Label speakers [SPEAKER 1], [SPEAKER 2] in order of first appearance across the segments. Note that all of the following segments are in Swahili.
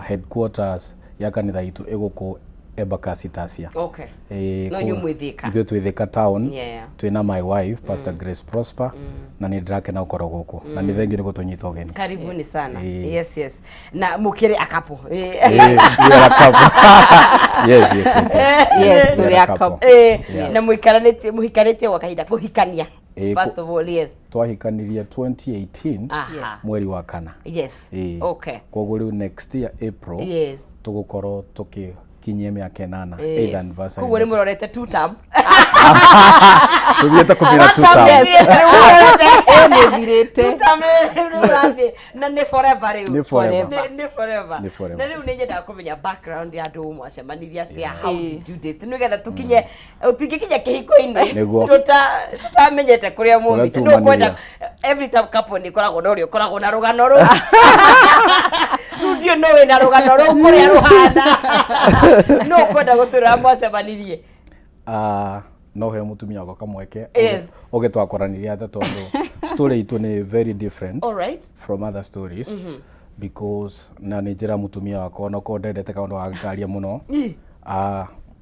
[SPEAKER 1] headquarters ya kanitha itu iguku Embakasi Tasia.
[SPEAKER 2] Okay. No nyumwithika.
[SPEAKER 1] Ithu twithika town.
[SPEAKER 2] Yeah.
[SPEAKER 1] Twina my wife Pastor Grace Prosper na ni drake na ukoro guku. Na ni thengi ni gutunyita ugeni.
[SPEAKER 2] Karibuni sana. Yes. Na mukire akapo.
[SPEAKER 1] Yes.
[SPEAKER 2] Yes, turi akapo. Na muhikaranite wakaida kuhikania. First of all, yes.
[SPEAKER 1] Twahikaniria 2018 mweri wa kana.
[SPEAKER 2] Yes. Okay.
[SPEAKER 1] Kwa riu next year April.
[SPEAKER 2] Yes.
[SPEAKER 1] Tugukoro kinyie miaka 8 8th anniversary.
[SPEAKER 2] Kugo ni murorete 2 term.
[SPEAKER 1] Tugieta kubira 2 term.
[SPEAKER 2] Ni virete. 2 term na ne forever riu.
[SPEAKER 1] Ni forever.
[SPEAKER 2] Na riu nije da kumenya background ya andu mwacemaniria atia, how did you date? Nigetha tukinye utingikinya kihiko-ini. Tutamenyete kuria mumite. No kwenda every time couple ni koragwo na urio koragwo na rugano ru. Studio no we na rugano ru kuria ruhana. No kwenda gutura mwacemanirie.
[SPEAKER 1] No he mutumia wako kamweke.
[SPEAKER 2] Yes.
[SPEAKER 1] Oge twakoraniria ata tondu story itu ni very different.
[SPEAKER 2] All right.
[SPEAKER 1] From other stories. Because na njira mutumia wako no ko ndendete kaundu wa ngaria muno.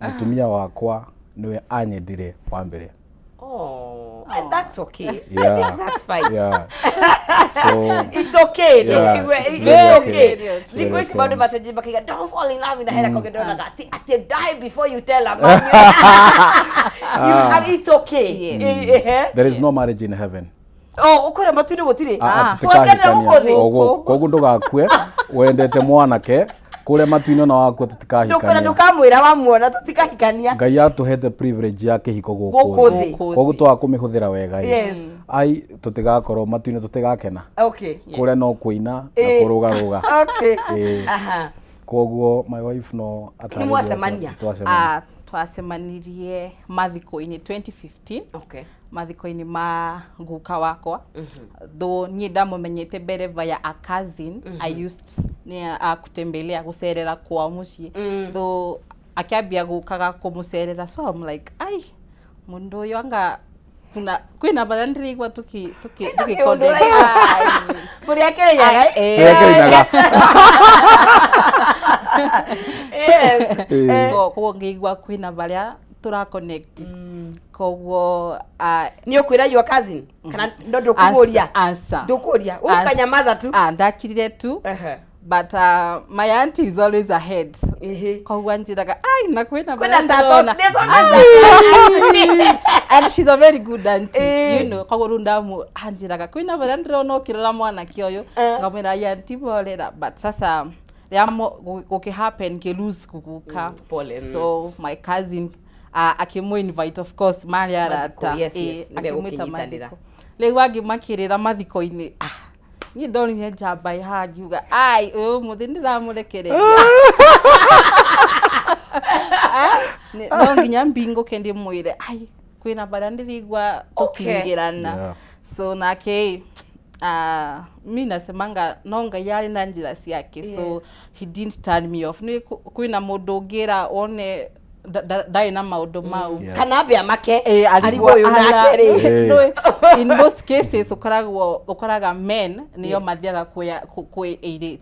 [SPEAKER 1] Mutumia wakwa niwe anyendire wa mbere.
[SPEAKER 2] And that's okay.
[SPEAKER 1] Yeah.
[SPEAKER 2] That's fine.
[SPEAKER 1] Yeah. So
[SPEAKER 2] it's okay.
[SPEAKER 1] Yeah,
[SPEAKER 2] it's very okay.
[SPEAKER 1] Very
[SPEAKER 2] Because about the message bakiga don't fall in love with the head akogedona gati ati die before you tell them. It's okay.
[SPEAKER 1] there is no marriage in heaven.
[SPEAKER 2] Ukora matune gutire.
[SPEAKER 1] Koguo ndugakue wendete mwanake kule matuino na wako tutikahikania.
[SPEAKER 2] Ndukamwira wamuona tutikahikania.
[SPEAKER 1] Ngai atuhete privilege yake hiko guku. Koguo twakumihũthĩra wega.
[SPEAKER 2] Yes.
[SPEAKER 1] Ai tutigakorwo matuino tutigakena.
[SPEAKER 2] Okay.
[SPEAKER 1] Kule no kuina na kurugaruga.
[SPEAKER 2] Okay.
[SPEAKER 1] Koguo my wife no
[SPEAKER 2] atari. Ni mwasemania.
[SPEAKER 3] Twasemanirie mathiko-ini 2015.
[SPEAKER 2] Okay.
[SPEAKER 3] Mathiko-ini ma guka wakwa. Though ni ndamumenyete mbere via a cousin, I used kutembelea gucerera kwa mucii. Though akiambia gukaga kumucerera, so I'm like ai mundu uyu anga kwina bandri igwa tuki kode
[SPEAKER 2] muri akerenyaga
[SPEAKER 3] yes ko ngigwa kwina baria tura connect koguo
[SPEAKER 2] ni okwira your cousin kana ndo ndukuria ukanyamaza tu
[SPEAKER 3] ndakirire tu but my auntie is always ahead. Koguo njiraga ai na kwina
[SPEAKER 2] ndona
[SPEAKER 3] and she's a very good auntie. You know koguo rundamu anjiraga kwina bara ndirona okirora mwana kioyo ngamwira auntie bolera but sasa yamo okay happen ke lose kuguka. So my cousin akimu invite of course mali arata akimwita mathiko leo agimakirira mathiko-ini ni ndonire njamba ihagiuga ai muthi ndiramurekereria no nginya mbingo kendi mwire ai kwina bara ndirigwa tukingirana. So nake mi nasemanga no Ngai yari na njira ciake. So he didn't turn me off. Ni kwina mundu ngira one dai na maundu mau
[SPEAKER 2] kana bia make
[SPEAKER 3] alibo yunake in most cases ukaraga men niyo mathiaga kwe aid.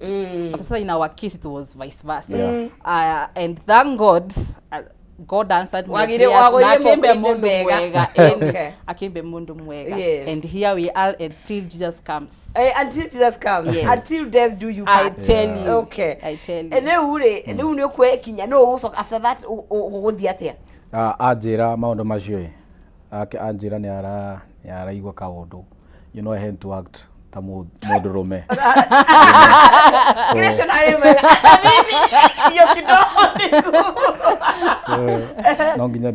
[SPEAKER 3] But sasa in our case it was vice versa. And thank God answered me. Akimbe mundu mwega. Akimbe mundu mwega. And here we are until Jesus comes.
[SPEAKER 2] Until Jesus comes. Yes. Until death do you
[SPEAKER 3] part. I tell you.
[SPEAKER 2] Okay.
[SPEAKER 3] I tell you.
[SPEAKER 2] Ene ure, ene une kwe kinya no so after that uguthi atia.
[SPEAKER 1] Ajira maundu macio. Anjira ni araigwa kaundu. You know I had to act mundu rume.
[SPEAKER 2] Kristo na wewe. Hiyo kidogo.
[SPEAKER 1] So no nginya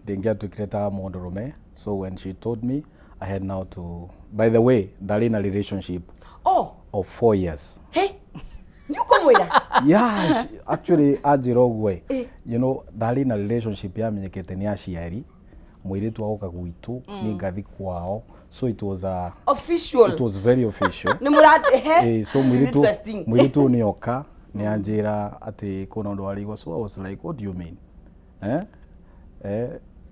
[SPEAKER 1] dengia tukireta mundu rume. So when she told me I had now to, by the way, they're in a relationship of 4 years.
[SPEAKER 2] Hey, nyuko mwira?
[SPEAKER 1] Yeah, actually ajirogwe. You know, they're in a relationship yamenyekete ni aciari. Mwiritu agoka gwitu ni ngathi kwao. So it was
[SPEAKER 2] official.
[SPEAKER 1] It was very official.
[SPEAKER 2] Ni murad
[SPEAKER 1] so mwiritu ni oka ni anjira ati kuna ndo aligwa. So I was like, what do you mean?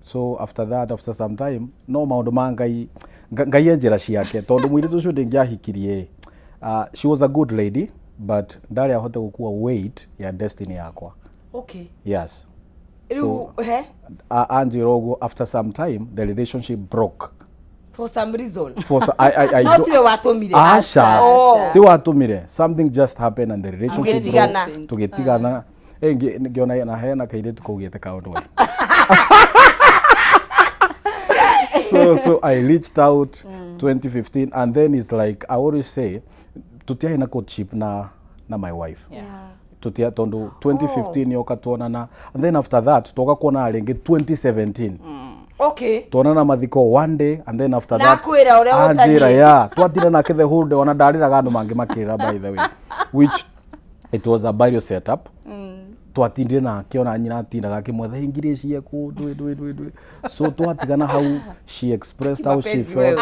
[SPEAKER 1] So after that, after some time, no maundu ngai enjira ciake tondu mwiritu cio ndingiahikirie. She was a good lady. but ndari ahote gukua weight ya destiny yakwa.
[SPEAKER 2] Okay.
[SPEAKER 1] Yes. So Anjirogo, after some time the relationship broke.
[SPEAKER 2] For some reason.
[SPEAKER 1] I
[SPEAKER 2] not you watumire.
[SPEAKER 1] Asha. Ti watumire. Something just happened and the relationship broke. Tugetigana. Ngiona na hena kairitu kugete kaundu. So I reached out 2015 and then it's like I always say tutia ina courtship na my wife.
[SPEAKER 3] Yeah.
[SPEAKER 1] Tutia tondu 2015 yoka tuonana and then after that toka kuona alingi 2017.
[SPEAKER 2] Okay.
[SPEAKER 1] Tuonana mathiko one day and then after that Anjira yeah twatira na the whole day ona ndarira gandu mangi makira by the way which it was a burial setup. Twatindire na kiona nyina atindaga kimwetha ingire cie ku dwe so twatigana how she expressed how she felt.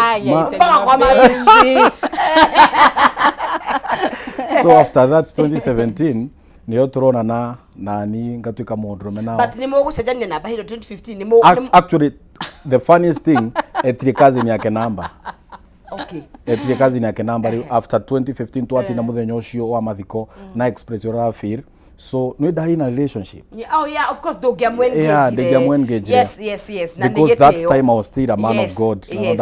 [SPEAKER 1] So after that 2017 niyo turona na nani ngatuika mondrume now.
[SPEAKER 2] But ni mogo sejania na bahiro 2015 ni mogo
[SPEAKER 1] actually the funniest thing etri cousin yake number.
[SPEAKER 2] Okay.
[SPEAKER 1] Etri cousin yake number after 2015 twatina muthenya ucio wa mathiko na express your feel. So no that in a relationship.
[SPEAKER 2] Oh yeah, of course don't get engaged.
[SPEAKER 1] Yeah, they get engaged.
[SPEAKER 2] Yes.
[SPEAKER 1] Because that time I was still a man of God. Yes.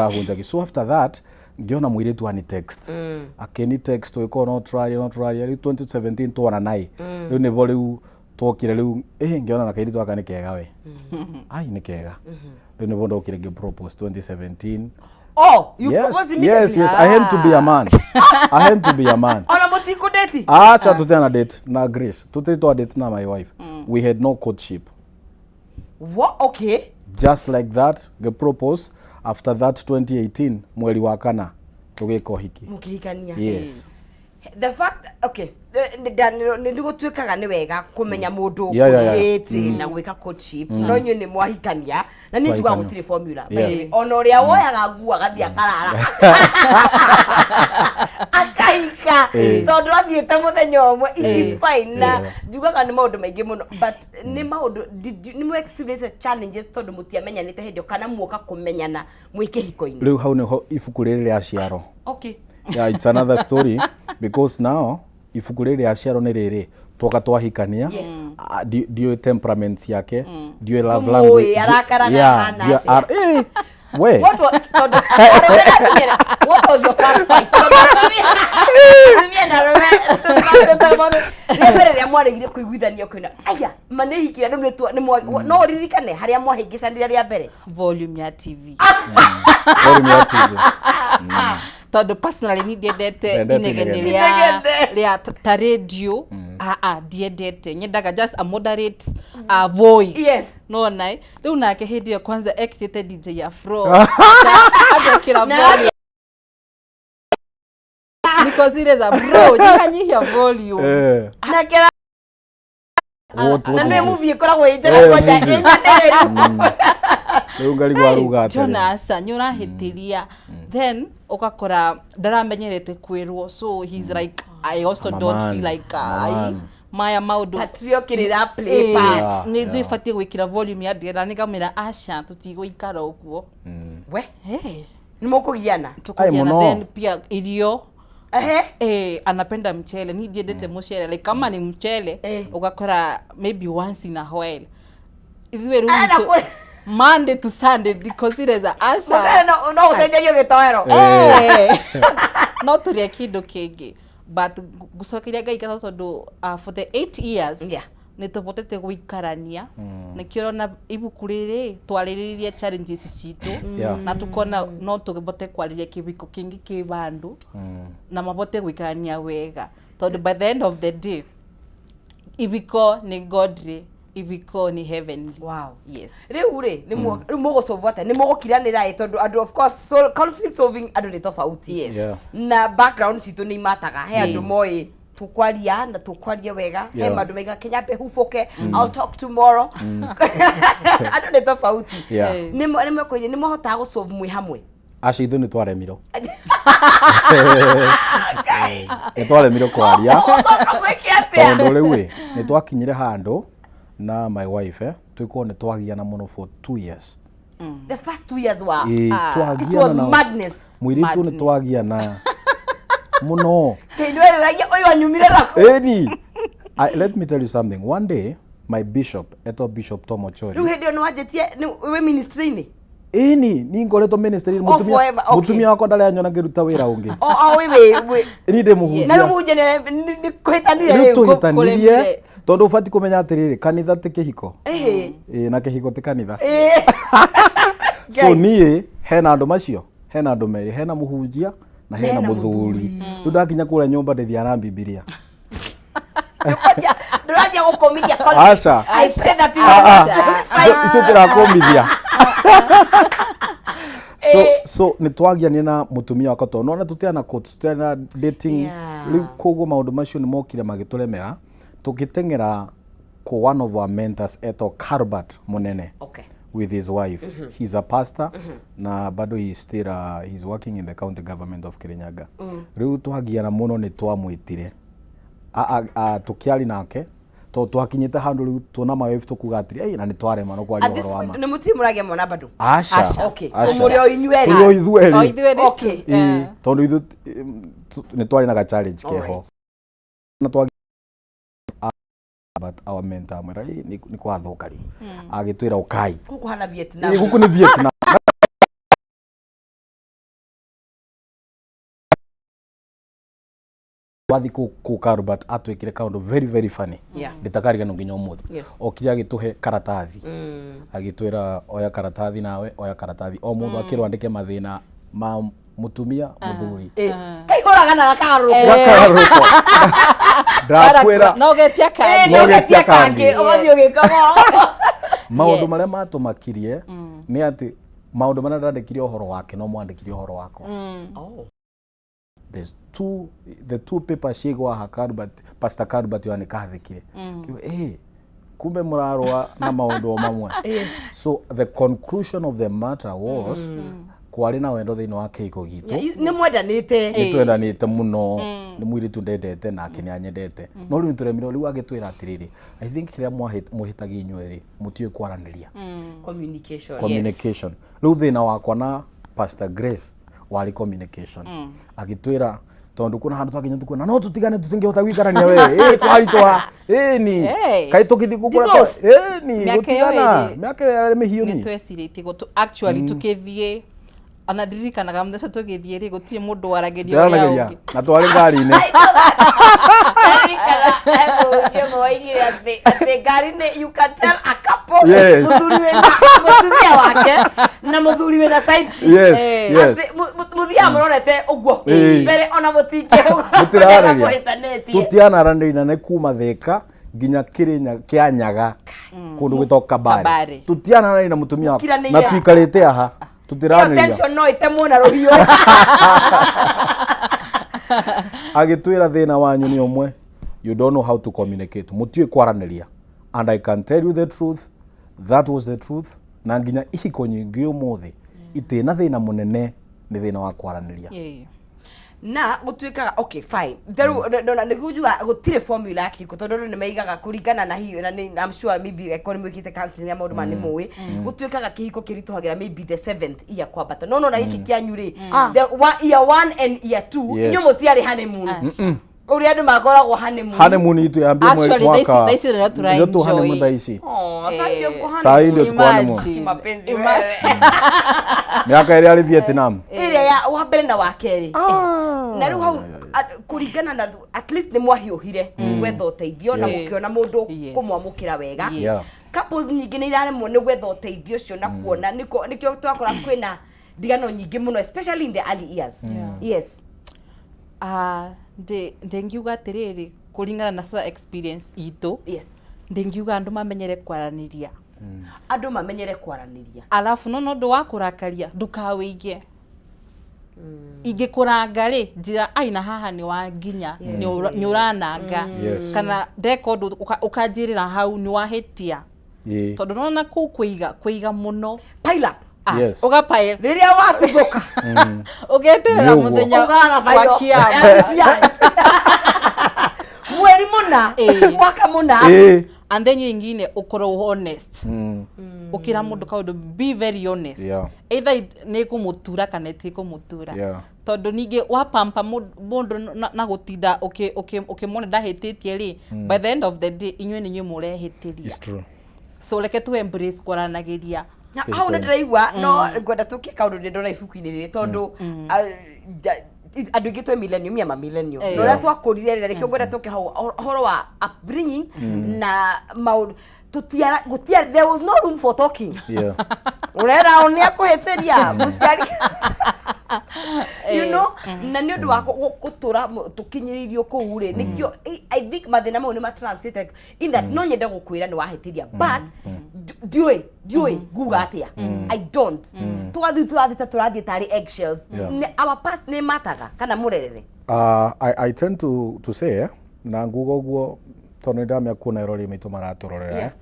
[SPEAKER 1] So after that, ngiona mwiritu ani text. Akeni text we ko not try 2017 to wana nai. Riu ni bo riu twokire riu ngiona na kairitu akani kega we. Ai ni kega. Riu ni bo ndokire ngi propose 2017.
[SPEAKER 2] Oh, you proposed immediately?
[SPEAKER 1] Yes, I had to be a man. I had to be a man.
[SPEAKER 2] Ona motiko date?
[SPEAKER 1] Acha tutena date na Grace. Tutito date na my wife. We had no courtship.
[SPEAKER 2] What? Okay.
[SPEAKER 1] Just like that, the propose. After that 2018, mweli wa kana tugiko hiki.
[SPEAKER 2] Mukihikania.
[SPEAKER 1] Yes.
[SPEAKER 2] The fact, okay, ndio twikaga ni wega kumenya mundu date na gwika courtship no nyu ni mwahikania na ni njigwa gutire formula ona uria woyaga nguo agathia karara akaika tondu athiete muthenya umwe it is fine na njugaga ni maundu maingi muno but ni maundu ni mwe experience challenges tondu mutiamenyanite hindio kana muoka kumenyana mwikihiko-ini
[SPEAKER 1] riu hau niho ibuku riri ria ciaro.
[SPEAKER 2] Okay.
[SPEAKER 1] Yeah, it's another story because now ibuku riri ria ciaro ni riri twoka twahikania dio temperaments yake dio love language yeah we what
[SPEAKER 2] was your first fight? Nä mwaregire kå iguithania kwä na aya manä hikira no ririkane harä a mwahingicaniria rä a mbere
[SPEAKER 3] volume ya TV
[SPEAKER 1] volume
[SPEAKER 3] personally ni ndiendete inegene ria ta radio ndiendete nyendaga just a moderate voice.
[SPEAKER 2] Yes.
[SPEAKER 3] No nai riu nake hindi yo kwanza ekitete DJ ya Fro aja kila volume because it is a bro nyihanyihia volume
[SPEAKER 2] na kila na movie ikoragwo injera kwaja injera
[SPEAKER 1] riu ngari gwaruga ate
[SPEAKER 3] Jonasa nyura hitiria then ukakora ndaramenyerete kwirwo so he's like I also don't feel like maya maudu
[SPEAKER 2] patriokirira play part
[SPEAKER 3] ni ndio ifatie gwikira volume ya ndira ni kamera asha tutigũikara uguo
[SPEAKER 2] we ni mukugiana
[SPEAKER 3] tukugiana then pia irio anapenda mchele ni ndiendete mchele like kama ni mchele ukakora maybe once in a while iwe ruto Monday to Sunday because it is a answer
[SPEAKER 2] no usenjerio gitoero
[SPEAKER 3] no turia kindu kingi but gucokeria ngai gatho tondu for the 8 years ni tupotete guikarania ni kirona ibuku riri twariririe challenges citu na tukona no tugibote kwariria kibiko kingi ki bandu na mabote guikarania wega tondu by the end of the day ibiko ni godly ibiko ni heavenly.
[SPEAKER 2] Wow.
[SPEAKER 3] Yes.
[SPEAKER 2] Riu ni mogo sovata ni mogo kiranira tondu adu of course so conflict solving adu ni tofauti.
[SPEAKER 3] Yes.
[SPEAKER 2] Na background citu ni mataga he andu moi tukwaria na tukwaria wega he mandu mega Kenya be hufoke I'll talk tomorrow adu ni tofauti. Ni mwe ni mohota go solve mwe hamwe
[SPEAKER 1] aci ithu ni twaremiro ni twaremiro kwaria tondu riu ni twakinyire handu na my wife twiko ni twagiana muno for 2 years.
[SPEAKER 2] The first 2 years were
[SPEAKER 1] it was
[SPEAKER 2] madness.
[SPEAKER 1] Mwiritu ni twagiana muno
[SPEAKER 2] Sindwe like oyo anyumire rako.
[SPEAKER 1] Let me tell you something. One day my bishop, eto Bishop Tom Ochori.
[SPEAKER 2] Riu hindi no ajetie we ministry ni.
[SPEAKER 1] Ni ngoretwo ministry mutumia wako ndale anyona ngiruta wira ungi.
[SPEAKER 2] We.
[SPEAKER 1] Ni de muhunjia.
[SPEAKER 2] Na muhunjia ni kuhitanire
[SPEAKER 1] rĩu tuhitanirie tondu ubati kumenya atiriri kanitha ti kihiko na kihiko ti kanitha so nie hena andu macio hena andu meri hena muhunjia na hena muthuri ndu ndakinya kura nyumba ndithia na bibilia
[SPEAKER 2] nduraja gukomithia
[SPEAKER 1] Asha
[SPEAKER 2] I said that
[SPEAKER 1] icio tirakomithia so ni twagiania na mutumia wako to no na tutiana quotes tutiana dating riu kogo maundu macio ni mokire magituremera tukitengera ko one of our mentors eto Karbat Munene with his wife he's a pastor na bado he's still he's working in the county government of Kirinyaga riu twagiana muno ni twamwitire tukiari nake to twakinyite handu riu tuna mawife tukuga atiri na ni twarema no kwari uhoro wa ma
[SPEAKER 2] ni mutimurage mona bado
[SPEAKER 1] Asha
[SPEAKER 2] so muri o inyueri
[SPEAKER 1] tondu ithu ni twari na challenge keho na twagi but our mentor mara ni kwa thokari agitwira ukai
[SPEAKER 2] guku hana Vietnam
[SPEAKER 1] guku ni Vietnam wathi ku Karbat atwikire kaundu very funny nditakariga no nginya umuthi okija agituhe karatathi agitwira oya karatathi nawe oya karatathi o mundu akirwandike mathina ma mutumia muthuri
[SPEAKER 2] kaihuraga na gakaruko
[SPEAKER 1] ndakwira
[SPEAKER 3] no getia
[SPEAKER 2] kangi othio gikamo
[SPEAKER 1] maundu maria matumakirie ni ati maundu maria ndandikirie uhoro wake no mwandikirie uhoro wako there's the two papers shigwa Karbat Pastor Karbat yani kathikire kumbe murarwa na maundu mamwe so the conclusion of the matter was kwari na wendo thini wa kiko gitu
[SPEAKER 2] ni
[SPEAKER 1] twendanite muno ni mwiri tundendete na kinyanyendete no riu turemiro riu agitwira atiriri I think kiria muhitagi inyueri mutio kwaraniria communication riu thina wakwa na Pastor Grace wali communication agitwira tondu kuna handu twakinya tukuna no tutigane tutingehota gwikarania we kwari twa ni kai tukithi kugura ni gutigana miaka ya mihio ni
[SPEAKER 3] twesirite go actually tukithie anadirikanaga mtheco tugithie ri gutire mundu warageria
[SPEAKER 1] ungi na twari ngari-ini
[SPEAKER 2] you can tell a couple muthuri wake na muthuri wena side
[SPEAKER 1] yes
[SPEAKER 2] muthia muronete uguo mbere ona mutinge
[SPEAKER 1] tutiana randeina ne kuma theka nginya Kianyaga kundu gwitoka Kabare tutiana randeina mutumia na twikarite aha tutiraniria
[SPEAKER 2] tension no itemwo na ruhio
[SPEAKER 1] agitwira thina wanyu ni umwe you don't know how to communicate mutio kwaraniria and I can tell you the truth that was the truth na nginya ihiko nyingi umuthi itina thina munene ni thina wa kwaraniria
[SPEAKER 2] na gutwikaga okay fine theru na nigujua gutire formula yake tondu ni meigaga kuringana na hiyo na I'm sure maybe economy kite counseling ya maundu mani muwi gutwikaga kihiko kirituhagira maybe the 7th year kwambata no na hiki kianyu ri the year 1 and year 2 inyo mutiari honeymoon uri andu makoragwo
[SPEAKER 1] honeymoon itu yambie mwezi mwaka
[SPEAKER 3] actually ndio turaenjoy
[SPEAKER 1] honeymoon daisi
[SPEAKER 2] sai
[SPEAKER 1] ndio tuko honeymoon
[SPEAKER 2] mapenzi wewe
[SPEAKER 1] miaka ile ali Vietnam
[SPEAKER 2] ile ya wa mbere na wa keri na riu hau kuringana na at least ni mwahiuhire gwetha uteithio na mukiona mundu kumwamukira wega couples nyingi ni iraremwo ni gwetha uteithio cio na kuona nikio twakora kwina ndigano nyingi muno especially in the early years yes
[SPEAKER 3] ndengiuga atiriri kuringana na sa experience itu ndengiuga andu mamenyere kwaraniria
[SPEAKER 2] andu mamenyere kwaraniria
[SPEAKER 3] alafu no ndu wa kurakaria ndukawigie igikuranga ri njira aina haha ni wanginya ni urananga kana record ukanjirira hau ni wahitia tondu nona kuiga muno
[SPEAKER 2] pile up
[SPEAKER 3] uga pile
[SPEAKER 2] riria watuguka
[SPEAKER 3] ugeterera muthenya wa kiama
[SPEAKER 2] mweri muna mwaka muna
[SPEAKER 3] and then ingine ukorwo honest ukira mundu kaundu be very honest either ni kumutura kana ti kumutura tondu ningi wapampa mundu na gutinda ukimona ndahititie ri by the end of the day inywe ni nywe murehitiria. It's true. So like to embrace kwaranagiria
[SPEAKER 2] na hau na ndiraigua no ngwenda tuke kaundu ndona ibuku-ini riri tondu andu ingi twe millennium ya millennium no ra twakurire riri kio ngwenda tuke hau horo wa upbringing na maundu gutiara there was no room for talking. Urera onia kuheteria muciari you know na ni undu wa gutura tukinyiririo kuu ri nikio I think mathina mau ni ma translate in that no nyenda gukwira ni wahetiria but dioi guga atia I don't twathi tari eggshells our past ne mataga kana murerere.
[SPEAKER 1] I tend to say na ngugo guo tondu ndamya kuna erori mitu maratororera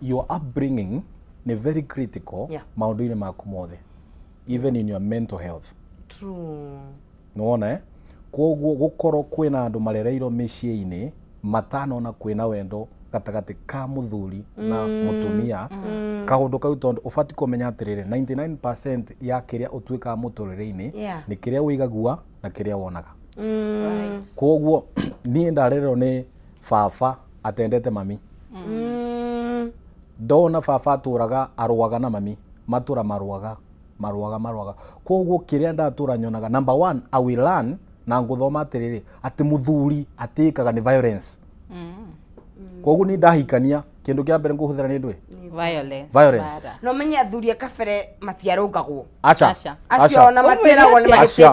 [SPEAKER 1] your upbringing ni very critical maundu-ini maku mothe even in your mental health.
[SPEAKER 2] True.
[SPEAKER 1] Nuona koguo gukoro kwina andu marereirwo micii-ini matanona kwina wendo gatagati ka muthuri na mutumia kaundu kau tondu ubati kumenya atiriri 99% ya kiria utwika muturire-ini ni kiria wigagua na kiria wonaga. Koguo ni ndarererwo ni baba atendete mami ndona baba aturaga arwaga na mami matura marwaga koguo kiria ndatura nyonaga number 1 I will learn na nguthoma atiriri ati muthuri atikaga ni violence koguo ni ndahikania kindu kia mbere nguhuthira ni ndwe violence
[SPEAKER 2] no menya athuri akabere matiarungagwo
[SPEAKER 1] acha
[SPEAKER 2] acio na matiragwo ni mahitie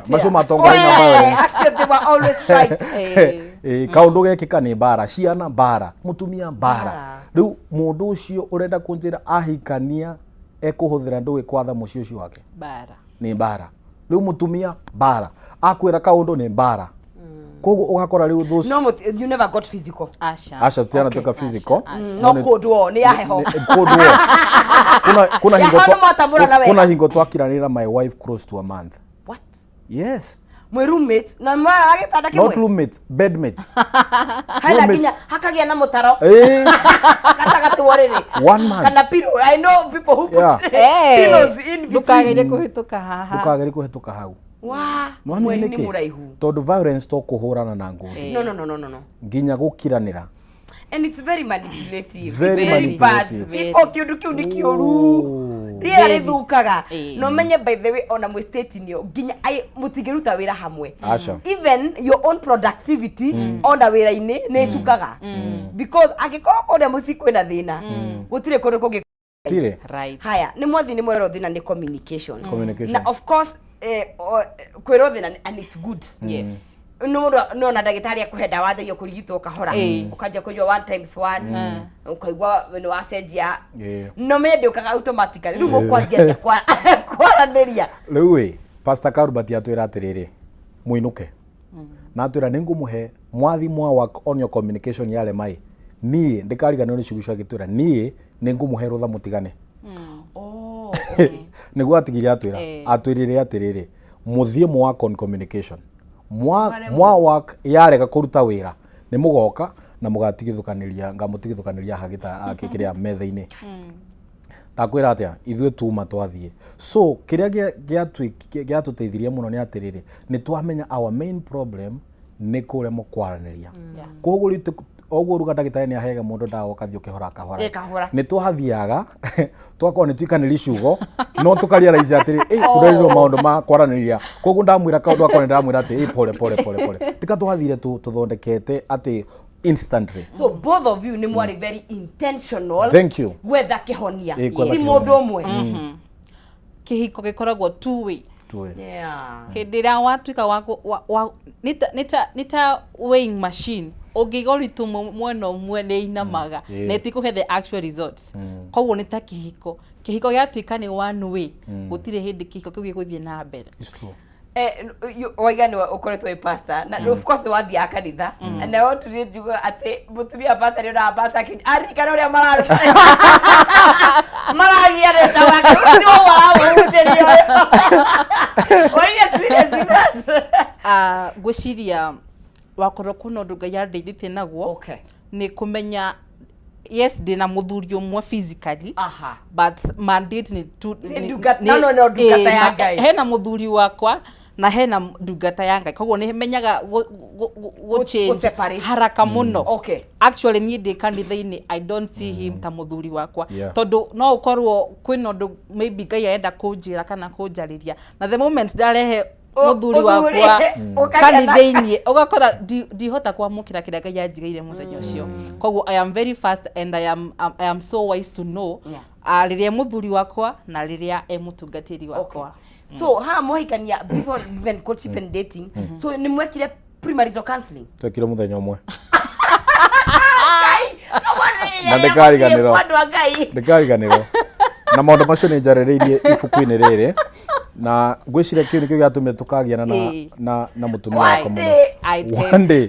[SPEAKER 1] macio matonga na violence
[SPEAKER 2] acio they were always right
[SPEAKER 1] kaundu gekika ni bara ciana bara mutumia bara riu mundu ucio urenda kunjira ahikania ekuhuthira ndui kwatha mucio ucio wake
[SPEAKER 3] bara
[SPEAKER 1] ni bara riu mutumia bara akwira kaundu ni bara koguo ugakora riu those
[SPEAKER 2] no you never got physical
[SPEAKER 1] asha tiana toka physical
[SPEAKER 2] no kodwo ni yaheho
[SPEAKER 1] kodwo kuna hingo twakiranira my wife close to a month.
[SPEAKER 2] What?
[SPEAKER 1] Yes.
[SPEAKER 2] My roommate na mwa agitanda kimwe
[SPEAKER 1] not roommate bedmate
[SPEAKER 2] hala kinya hakagia na mutaro katagatu wariri
[SPEAKER 1] 1 month
[SPEAKER 2] kana pillow I know people who put pillows in between
[SPEAKER 3] dukagire kuhituka hau
[SPEAKER 2] no ni muraihu
[SPEAKER 1] tondu violence to kuhurana na ngudi
[SPEAKER 2] no
[SPEAKER 1] nginya gukiranira
[SPEAKER 2] and it's very manipulative.
[SPEAKER 1] Very
[SPEAKER 2] bad kindu kiu ni kiuru ria rithukaga no menye by the way ona mwe state nio nginya mutigiruta wira hamwe even your own productivity ona wira-ini ni cukaga because agikorwo kuria muci kwina thina gutire kundu kungi
[SPEAKER 3] right
[SPEAKER 2] haya ni mwathi ni mwerero thina ni communication na of course kwiro thina and it's good no na ndagitari akuhenda wathe yo kurigitwo kahora ukaja kujwa 1 × 1 ukaigwa no wacenjia no mende ukaga automatically rugo kwanjia kwaraniria
[SPEAKER 1] riu Pastor Karubati atwira atiriri muinuke na atwira ningumuhe mwathi mwa work on your communication yale mai nie ndikarigana ni ciguca gitwira nie ningumuhe rutha mutigane niguo atigiria atwira atwirire atiriri muthie mu work on communication mwa work yarega kuruta wira ni mugoka na mugatigithukaniria ngamutigithukaniria hagita akikiria metha-ini takwira atia ithwe tuma twathie so kiria giatuteithirie muno ni atiriri ni twamenya our main problem ni kuremo kwaraniria koguo oguo ruga ndagitari ni ahega mundu ndawa kathio kihora ni twahathiaga twakwa ni twikaniri ciugo no tukaria raisi atiri turerirwo maundu ma kwaraniria koguo ndamwira kaundu akwa ndamwira ati pole tika twathire tuthondekete ati instantly
[SPEAKER 2] so both of you ni mwari very intentional
[SPEAKER 1] thank you
[SPEAKER 2] whether kihonia ni mundu umwe
[SPEAKER 3] kihiko gikoragwo two way hindira watwika wako nita weighing machine ugigoritu mwena umwe ni inamaga na itikuhe the actual results koguo nita kihiko giatwika ni one way gutire hindi kihiko kiu giguthie na mbere.
[SPEAKER 1] It's true.
[SPEAKER 2] Waigani ukoretwo i pastor na of course wathi akanitha and I want to read you ati mutumia pastor ni na pastor kin arikana uria mararu maragia reta wake ndio wao uterio oya serious
[SPEAKER 3] gwiciria wakorwo kuno nduga ya ndeithite naguo ni kumenya yes ndina muthuri umwe physically but mandate ni
[SPEAKER 2] ndungata ya Ngai
[SPEAKER 3] hena muthuri wakwa na hena ndungata ya Ngai koguo ni menyaga go change haraka muno.
[SPEAKER 2] Okay,
[SPEAKER 3] actually ni ndi kanitha-ini I don't see him ta muthuri wakwa tondu no ukorwo kwina ndu maybe Ngai aenda kunjira kana kunjariria na the moment ndarehe muthuri wakwa kanitha-ini ugakora ndihota kwamukira kira Ngai anjigaire muthenya ucio. Koguo I am very fast and I am so wise to know riria muthuri wakwa na riria mutungatiri wakwa.
[SPEAKER 2] So ha mohikania before even courtship and dating. So ni mwekire premarital counseling
[SPEAKER 1] twekire muthenya umwe
[SPEAKER 2] na
[SPEAKER 1] ndikariganirwo na maundu macio ni njarereirie ibuku-ini riri na ngwiciria kiu nikio giatumire tukagiana na mutumia wako muno one day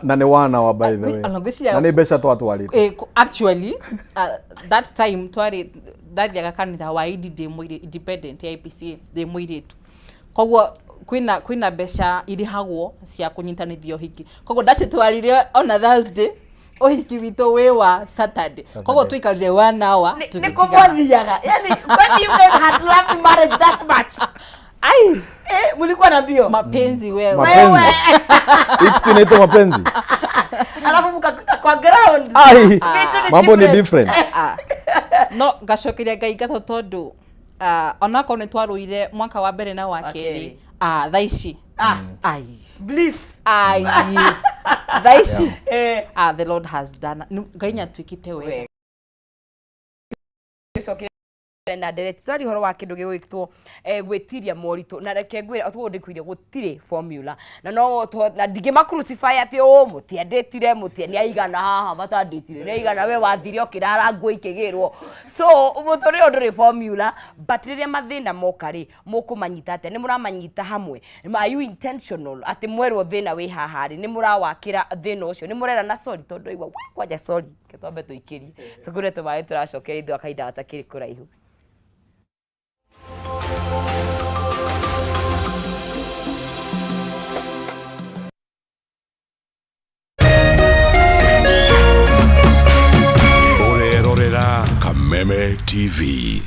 [SPEAKER 1] na ni wana wa by the way na ni mbeca twatwarite
[SPEAKER 3] actually that time twari ndathiaga kanitha wa IDD mwire independent ya IPCA de mwiretu koguo kwina mbeca irihagwo cia kunyitanithio hiki koguo ndacitwarire on Thursday ohiki wito we wa Saturday koguo twikarire 1 hour
[SPEAKER 2] tukitigana yani when you guys had loved marriage that much mulikuwa na bio
[SPEAKER 3] mapenzi wewe
[SPEAKER 1] it's mapenzi
[SPEAKER 2] alafu mkakuta kwa ground
[SPEAKER 1] mambo ni different
[SPEAKER 3] no gacokeria Ngai ngatho tondu onako ni twaruire mwaka wa mbere na wa keri thaici
[SPEAKER 2] bliss
[SPEAKER 3] thaici the Lord has done Ngai nyatwikite wega
[SPEAKER 2] na direct twari horo wa kindu gigwitwo gwitiria morito na reke ngwira atwo ndikuire gutire formula na no na ndige ma crucify ati mutiandetire mutiani aigana haha batandetire ni aigana we wathire okirara ngui kigirwo so umuthuri nduri formula but riria mathina mokari mukumanyita ate ni muramanyita hamwe are you intentional ati mwerwo thina wi haha ri ni murawakira thina ucio ni murera na sorry tondu igwa kwaja sorry ketwambe tuikirie tukure tumae turacokera ithu akaida atakiri kuraihu.
[SPEAKER 4] Kameme TV.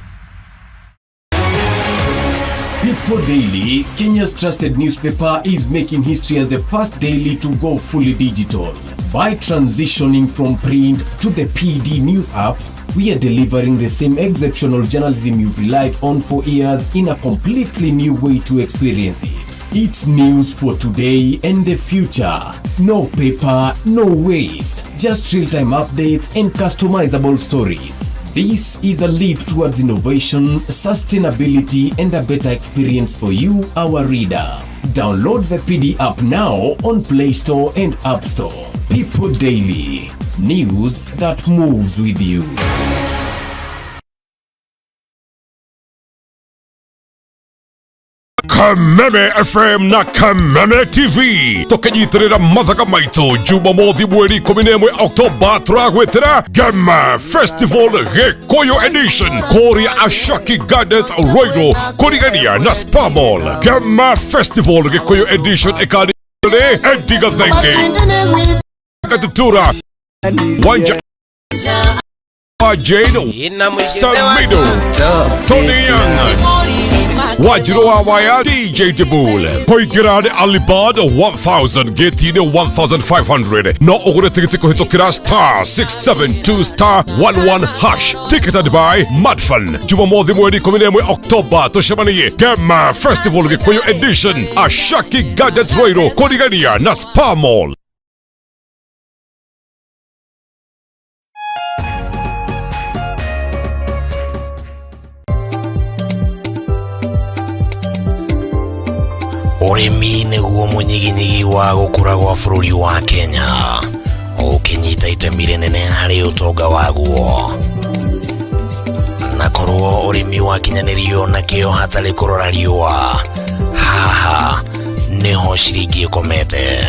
[SPEAKER 5] People Daily, Kenya's trusted newspaper, is making history as the first daily to go fully digital. By transitioning from print to the PD News app, we are delivering the same exceptional journalism you've relied on for years in a completely new way to experience it. It's news for today and the future. No paper, no waste. Just real-time updates and customizable stories. This is a leap towards innovation, sustainability, and a better experience for you, our reader. Download the PD app now on Play Store and App Store. People Daily. News that moves with you.
[SPEAKER 4] Kameme FM na Kameme TV tukijitirira mathaka maitu Jumamothi mweri 11 Oktoba turagwetera Gema Festival Gikuyu Edition Korea Ashaki Gardens Roiro kurigania na Spa Mall. Gema Festival Gikuyu Edition ekari Ediga Thinking Katutura Wanja Jane Samido Tony Young Wajiro Wawaya DJ Debul Hoigirade Alibad 1000 Getine 1500 No ogure tikiti kuhitokira *672*11# Ticketed by Madfun. Jumamothi mweri 11 Oktoba tushemaniye Gema Festival Gikuyu Edition Ashaki Gardens Roiro kurigania na Spa Mall.
[SPEAKER 6] Urimi niguo munyiginyigi wa gukura gwa bururi wa Kenya ukinyita itemi rinene hari utonga waguo na korwo urimi wa kinyanirio na kio hatari kurora riua haha niho ciringi ikomete.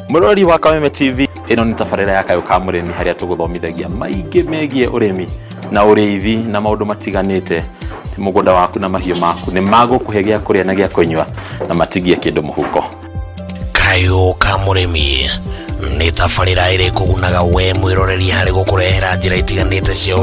[SPEAKER 7] Murori wa Kameme TV ino ni tafarira ya Kayo ka murimi haria tuguthomithagia maingi megie urimi na uriithi na maundu matiganite ti mugunda waku na mahiũ maku nĩ magũkũhe gĩa kũrĩa na gĩa kũnyua na matigie kĩndũ mũhuko.
[SPEAKER 6] Kayũ ka mũrĩmi nĩ tabarĩra ĩrĩ kũgunaga we mwĩroreri harĩ gũkũrehera njĩra itiganĩte cia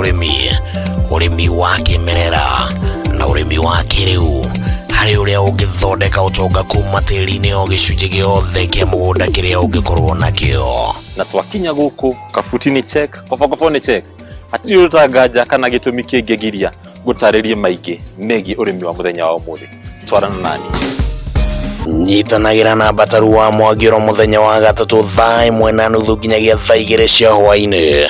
[SPEAKER 6] ũrĩmi wa kĩmerera na ũrĩmi wa kĩrĩu harĩ ũrĩa ũngĩthondeka ũtonga kuma tĩri-inĩ o gĩcunjĩ gĩothe kĩa mũgũnda kĩrĩa ũngĩkorwo nakĩo.
[SPEAKER 7] Na twakinya gũkũ kabuti-inĩ check, kobokobo nĩ check, hatirĩ ũtanganja kana gĩtũmi kĩngĩgiria gũtarĩrie maingĩ megiĩ ũrĩmi wa mũthenya wa ũmũthĩ. Twarana nani.
[SPEAKER 6] Nyitanagĩra na Bataru wa Mwagĩro mũthenya wa gatatũ thaa 1:30 nginyagia thaa 2 cia hwaĩ-inĩ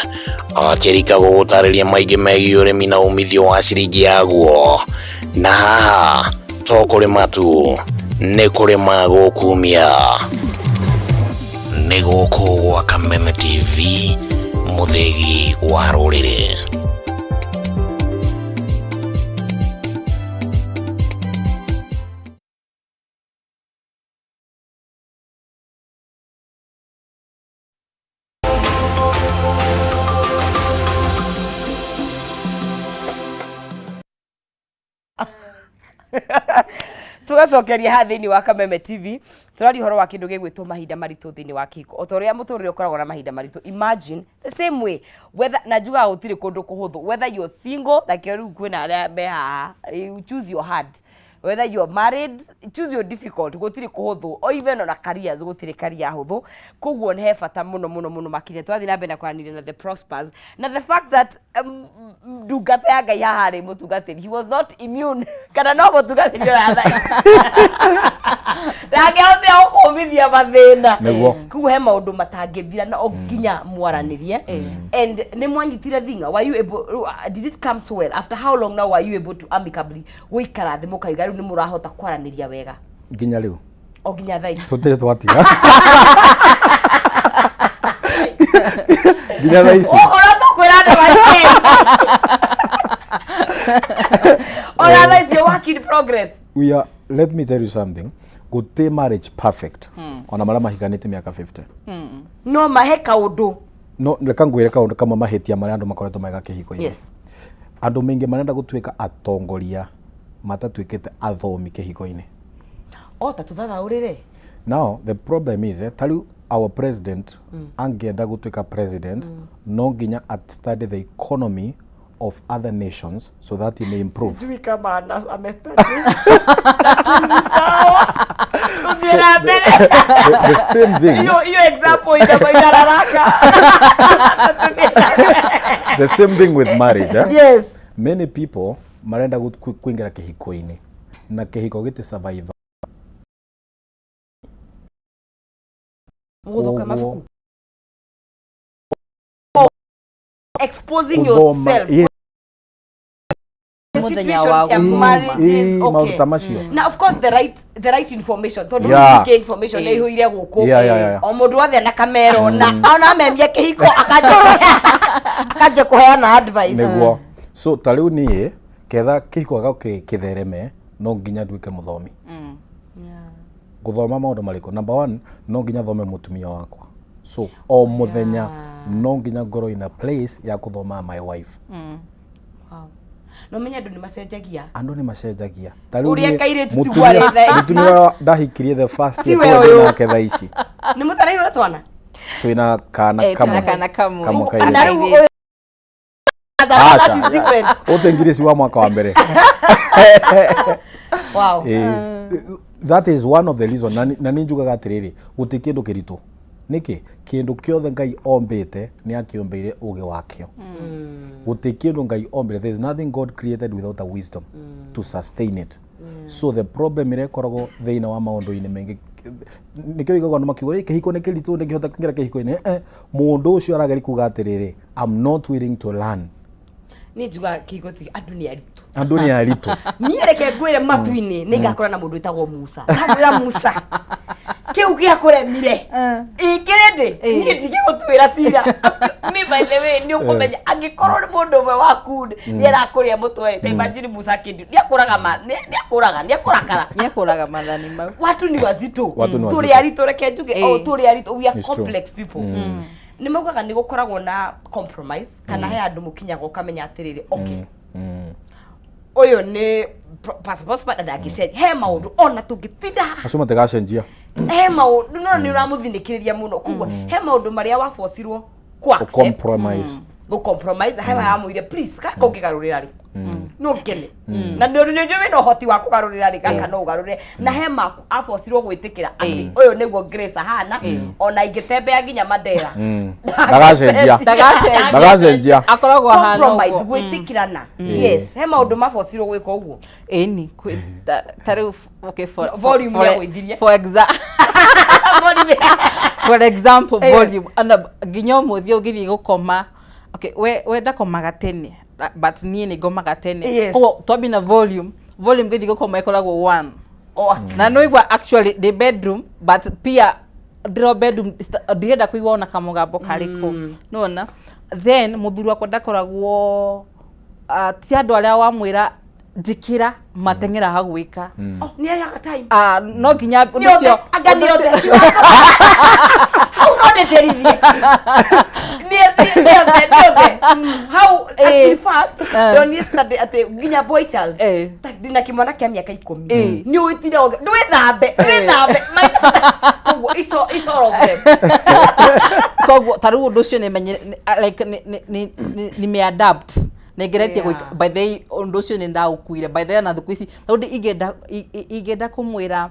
[SPEAKER 6] akĩrika gũgũtarĩria maingĩ megiĩ ũrĩmi na umithio wa ciringi yaguo. Na haha to kũrĩma tu nĩ kũrĩma gũkumia. Nĩ gũkũ gwa Kameme TV, mũthegi wa rũrĩrĩ.
[SPEAKER 2] Tugacokeria ha thĩinĩ wa Kameme TV tũrari horo wa kĩndũ gĩgwĩtwo mahinda maritũ thĩinĩ wa kĩhiko. O ta ũrĩa mũtũrĩre ũkoragwo na mahinda maritũ, imagine the same way whether na njuga gũtirĩ kũndũ kũhũthũ, whether you're single like rĩu kwĩna arĩa me haha, you choose your hard, whether you're married, choose your difficult, gũtirĩ kũhũthũ, o even ona careers gũtirĩ career hũthũ. Koguo nĩ he bata mũno makinya twathi na mbere na kwaranĩria na the Prospers na the fact that ndungata ya Ngai haha rĩ mũtungatĩri, he was not immune kana no mũtungatĩri ũratha ndangĩhota gũkũmithia mathĩna. Koguo he maũndũ matangĩthira na nginya mwaranĩrie. And nĩ mwanyitire thinga, were you able, did it come so well? After how long now were you able to amicably gũikara thĩ mũkaiga rĩu nĩ mũrahota kwaranĩria wega?
[SPEAKER 1] Nginya rĩu
[SPEAKER 2] o nginya thaa ici
[SPEAKER 1] tũtirĩ twatiga nginya thaa ici
[SPEAKER 2] ũratũkwĩra andũ maingĩ ona thaa ici work in progress.
[SPEAKER 1] We are, let me tell you something, gũtĩ marriage perfect ona marĩa mahikanĩte mĩaka 50
[SPEAKER 2] no mahe kaũndũ,
[SPEAKER 1] no reka ngwĩre kaũndũ kamwe mahĩtia marĩa andũ makoretwo mega kĩhiko-inĩ.
[SPEAKER 2] Yes.
[SPEAKER 1] Andũ maingĩ marenda gũtuĩka atongoria matatuĩkĩte athomi kĩhiko-inĩ.
[SPEAKER 2] O ta tuthathaũrĩre.
[SPEAKER 1] Now the problem is tell our president angĩenda gũtuĩka president no nginya study the economy of other nations so that he may improve.
[SPEAKER 2] Sijui kama amestudy. Sawa.
[SPEAKER 1] The same thing.
[SPEAKER 2] Hiyo example inararaka.
[SPEAKER 1] The same thing with marriage.
[SPEAKER 2] Yes.
[SPEAKER 1] Many people marenda kuingira kĩhiko-inĩ na kĩhiko gĩtĩ survive.
[SPEAKER 2] Gũthoka mabuku. Exposing yourself.
[SPEAKER 1] Yes.
[SPEAKER 2] Now of course the right information. Tondu
[SPEAKER 1] yeah.
[SPEAKER 2] information nĩ ihũire gũkũ. O mũndũ wothe na kamera na ona memia kĩhiko akaje kũheana advice.
[SPEAKER 1] Nĩguo. So ta rĩu niĩ ketha kĩhiko gaka kĩthereme no nginya nduĩke mũthomi. Gũthoma maũndũ marĩkũ? Number 1 no nginya thome mũtumia wakwa. So o mũthenya no nginya ngorwo in a place ya kũthoma my wife.
[SPEAKER 2] Wow. No menya andũ nĩ macenjagia.
[SPEAKER 1] Andũ nĩ macenjagia. Ta rĩu
[SPEAKER 2] ũrĩa kairĩtu tigware thaa ici.
[SPEAKER 1] Mũtumia ndahikirie the first year kwa nake thaa ici.
[SPEAKER 2] Nĩ mũtarairwo twana?
[SPEAKER 1] Twĩna kana kamwe.
[SPEAKER 3] Kana kamwe.
[SPEAKER 1] Kairĩtu. Ũtengire si wa mwaka wa mbere.
[SPEAKER 2] Wow.
[SPEAKER 1] That is one of the reason na ninjugaga atiriri guti kindu kiritu niki kindu kiothe Ngai ombite ni akiombeire uge wakio guti kindu Ngai ombire. There is nothing God created without a wisdom to sustain it. So the problem ire koragwo theina wa maundu-ini mengi nikio igagwo no makiuga kihiko ni kiritu ndingihota kuingira kihiko-ini mundu ucio arageri kuga atiriri I'm not willing to learn.
[SPEAKER 2] Ni njuga kihiko ti andu ni aritu.
[SPEAKER 1] Andu ni aritu.
[SPEAKER 2] Niĩ reke ngwĩre matu-inĩ nĩ ngakora na mũndũ wĩtagwo Musa. Ndamwĩra Musa. Kĩu gĩakũremire. Kĩrĩndĩ. Niĩ ndigĩgũtuĩra cira. Me by the way nĩ ũkũmenya angĩkorwo nĩ mũndũ ũmwe waku nĩ arakũrĩa mũtwe. Ta imagine Musa kĩndũ. Nĩ akũraga mathani mau. Watu ni wazito. Tũrĩ aritu reke njuge tũrĩ aritu. We are complex people. Nĩ maugaga nĩ gũkoragwo na compromise kana he andũ mũkinyaga ũkamenya atĩrĩrĩ okay. uyu ni passport pada ndagicenjia he maundu ona tungitinda
[SPEAKER 1] acio matigacenjia
[SPEAKER 2] he maundu no ni uramuthinikiria muno kugwa he maundu maria wafocirwo ku
[SPEAKER 1] compromise
[SPEAKER 2] compromise he amwire please ka kongigarurira ri no kene na ndio ndio no hoti wa kugarurira ri kaka no ugarurire na he maku afocirwo gwitikira ati uyu niguo Grace ahana ona ingitembea nginya Mandera
[SPEAKER 1] ndagacenjia
[SPEAKER 3] akoragwo ahana
[SPEAKER 2] compromise gwitikirana yes he maundu mafocirwo gwika uguo
[SPEAKER 3] eni tari okay
[SPEAKER 2] volume ya gwithirie
[SPEAKER 3] for example volume ana nginya muthio ugithi gukoma okay we ndakomaga tene but nie ni gomaga tene ko to na volume ngithi gukoma ikoragwo 1 na no igwa actually the bedroom but pia draw bedroom ndirenda kuigwa ona kamugambo kariko nona then muthuru wakwa ndakoragwo ti andu aria wamwira njikira matengera hagwika
[SPEAKER 2] ni ya time
[SPEAKER 3] no ginya ucio
[SPEAKER 2] agani yote how not the how in fact don yesterday at ginya boy child dina kimwana kia miaka 10 ni uitira ndwe thambe iso all of them
[SPEAKER 3] koguo taru undu ucio ni menye like ni me adapt negeretie by the way undu ucio ni ndaukuire by the way na thuku ici tondu igenda kumwira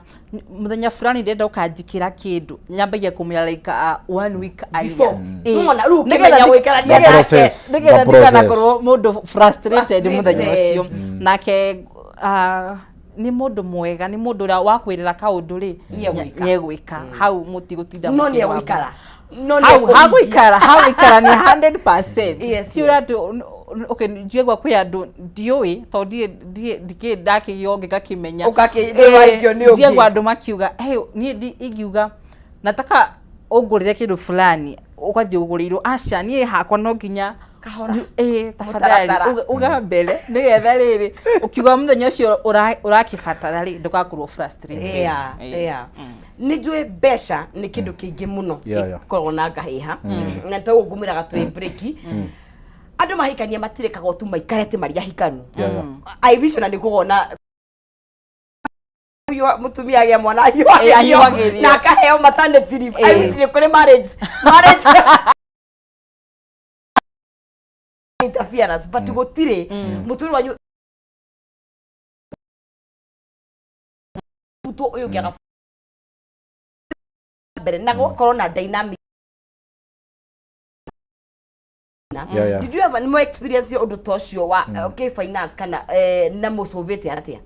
[SPEAKER 3] muthenya fulani ndenda ukanjikira kindu nyambagia kumira like 1 week
[SPEAKER 2] before nona ru kimenya wikarania
[SPEAKER 1] process
[SPEAKER 3] ndigana korwo mundu frustrated muthenya ucio nake ni mundu mwega ni mundu ria wakwirira kaundu ri nyegwika hau muti gutinda
[SPEAKER 2] no ni wikara
[SPEAKER 3] no hawikara ni 100% tiura okay njegwa kwi andu ndioi to ndike ndake yonge gakimenya
[SPEAKER 2] ukakirwaikio ni ugi
[SPEAKER 3] njegwa andu makiuga hey ni igiuga nataka ungurire kindu fulani ukathi ugurirwo aca ni hakwa no nginya
[SPEAKER 2] kahora
[SPEAKER 3] tafadhali uga mbele nigetha riri ukiuga muthenya ucio urakibatara ri ndugakorwo frustrated
[SPEAKER 2] ni njue besha ni kindu kingi muno ikorwo na ngahiha na to ugumiraga twi break andu mahikania matirekaga tu maikarete maria hikanu I wish na nikugona yo mutumia ya mwana yo na kaheo maternity leave I wish ni kuri marriage interference but gutire muturu wanyu uto uyo kya bere na corona dynamic did you have any more experience undu tocio wa okay finance kana na mo Soviet atia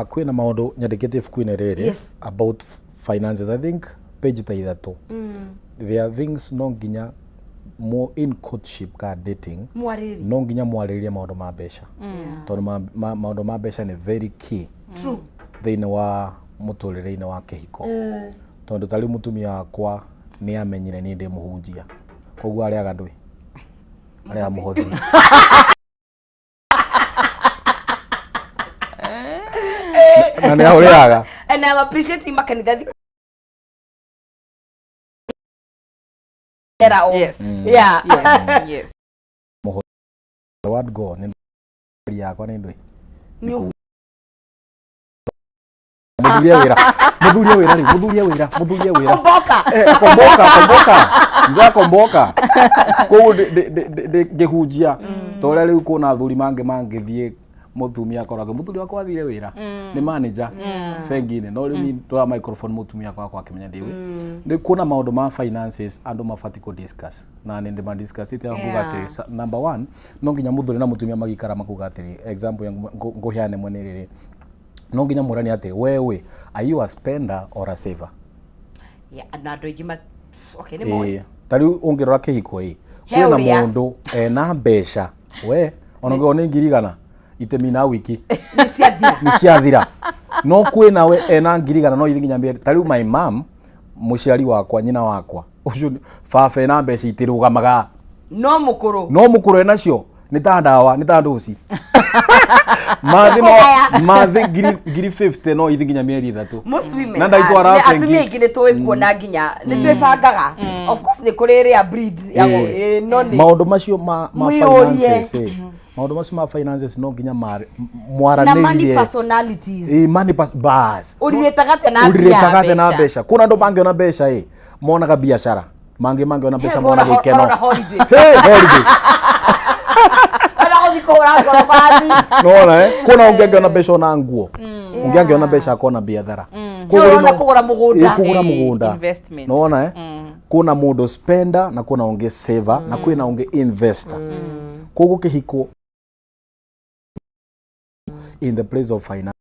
[SPEAKER 1] kwina maundu nyandikite ibuku-ini riri about finances I think page ta ithatu there are things no nginya more in courtship ka dating no nginya mwaririria maundu ma besha tondu maundu ma besha ni very key
[SPEAKER 2] true
[SPEAKER 1] thiini wa muturire-ini wa kihiko tondu tari mutumia wakwa ni amenyire ni ndi muhunjia koguo ariaga ndui aria muhothi na ni ahuriaga
[SPEAKER 2] and I appreciate makanitha
[SPEAKER 3] yes
[SPEAKER 2] yes
[SPEAKER 1] the word go ni yakwa ni ndui muthurie wira komboka ko de gehunjia tore riu kuna thuri mangithie mutumia akoraga muthuri wakwa athire wira ni manager fengine no riu twa microphone mutumia akwa akimenya ndiwe ndi kuna maundu ma finances andu mafati ko discuss na ndi ma discuss ite akuga ati number 1 no nginya muthuri na mutumia magikara makuga ati example nguhiane mwene riri no nginya murani ati wewe are you a spender or a saver
[SPEAKER 2] na ndo igima okay ni moyo
[SPEAKER 1] tari ungirora kihiko kwina mundu na mbeca we onongo ni ngirigana itemina wiki
[SPEAKER 2] ni
[SPEAKER 1] ciathira no kwina we na ngirigana no ithinginya mbere tari my mom muciari wakwa nyina wakwa ucio baba na mbeca itirugamaga
[SPEAKER 2] no mukuru
[SPEAKER 1] enacio ni ta ndawa ni ta nduci mathi ngiri 50 no ithinginya mieri 3
[SPEAKER 2] most women na ndaitwara fengi atumia ingine towe kuona nginya ni twebangaga of course ni kuri area breed yago no ni
[SPEAKER 1] maundu macio ma finances maundu macio ma finances no nginya
[SPEAKER 2] na money
[SPEAKER 1] mwaranĩrie
[SPEAKER 2] personalities
[SPEAKER 1] money bas
[SPEAKER 2] urirĩtaga
[SPEAKER 1] na mbeca kuna andu mangiona mbeca monaga biashara mangiona mbeca monaga ikeno
[SPEAKER 2] holiday
[SPEAKER 1] no kuna ungiona mbeca na nguo ungiona mbeca akona biathara
[SPEAKER 2] kugura mugunda
[SPEAKER 3] investment
[SPEAKER 1] no kuna mundu spender na kuna unge saver na kuna unge investor koguo kihiko in the place of finance.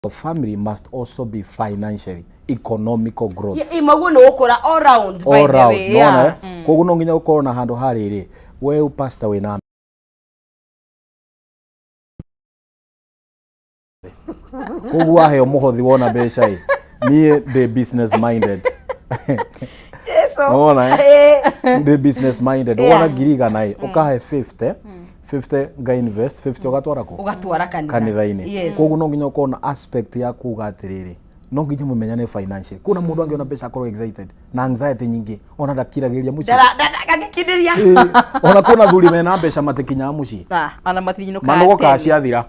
[SPEAKER 1] The family must also be financially economical growth.
[SPEAKER 2] Imaguo no ukora all round by the way.
[SPEAKER 1] Yeah. Koguo no nginya ukorwo na handu hariri we pastor we na koguo aheo muhothi wona mbeca nie the business minded. Ona the business minded wona girigana ukahe 50 ga invest 50 ugatwara ku
[SPEAKER 2] ugatwara
[SPEAKER 1] kanitha-ini koguo no nginya ukorwo na aspect ya kuga atiriri no nginya mumenyane financial kuna mundu angiona mbeca akorwo excited na anxiety nyingi ona ndakiragiria muci
[SPEAKER 2] gagikindiria
[SPEAKER 1] ona kuna thuri mena mbeca matikinya muci
[SPEAKER 3] ana matinyinuka
[SPEAKER 1] manogo ka ciathira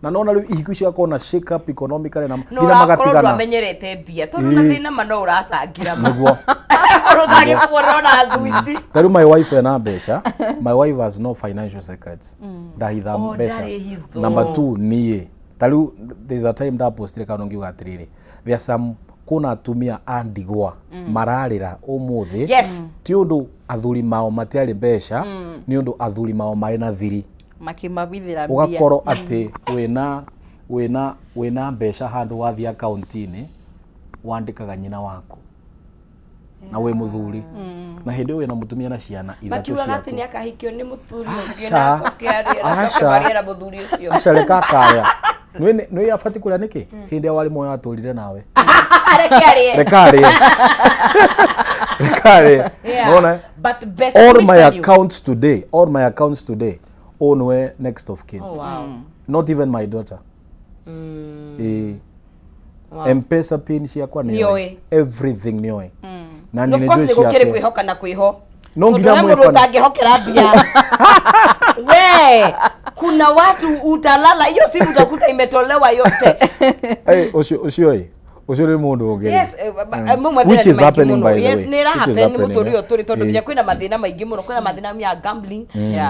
[SPEAKER 1] na nona riu ihiku cia kona shake up economically na nginya magatigana
[SPEAKER 2] no amenyerete mbia tondu na thina mano uracangira
[SPEAKER 1] niguo
[SPEAKER 2] urutagi kuona thuiti
[SPEAKER 1] tariu my wife ena mbeca my wife has no financial secrets ndahitha mbeca number 2 nie tariu there's a time that postire kana ngiuga atiriri there some kuna atumia andigwa mararira umuthi ti undu athuri mao matiari mbeca ni undu athuri mao mari na thiri
[SPEAKER 3] makimabithira mbia
[SPEAKER 1] ugakorwo ati wina mbeca handu wathi account-ini wandikaga nyina waku na we muthuri na hindi wina mutumia na ciana ithatu ciaku
[SPEAKER 2] makiuga ati ni akahikio ni muthuri ungi na sokiari na muthuri ucio
[SPEAKER 1] achareka kaya nwe yafati kuria niki hindi awali moyo aturire nawe rekari ona
[SPEAKER 2] but best
[SPEAKER 1] all my accounts today own way next of kin.
[SPEAKER 2] Oh wow.
[SPEAKER 1] Not even my daughter. Wow. M-Pesa pin ciakwa ni everything nioe.
[SPEAKER 2] Na ni njoo ciake. Of course ni kwihoka na kwiho.
[SPEAKER 1] No nginya mwe
[SPEAKER 2] kwa utangihokera mbia. We, kuna watu utalala hiyo simu utakuta imetolewa yote.
[SPEAKER 1] Ucio ni mundu ungeri.
[SPEAKER 2] Yes,
[SPEAKER 1] which is happening by the way.
[SPEAKER 2] Yes, nira happen muturi oturi tondu nya kwina mathina maingi muno kwina mathina ya gambling.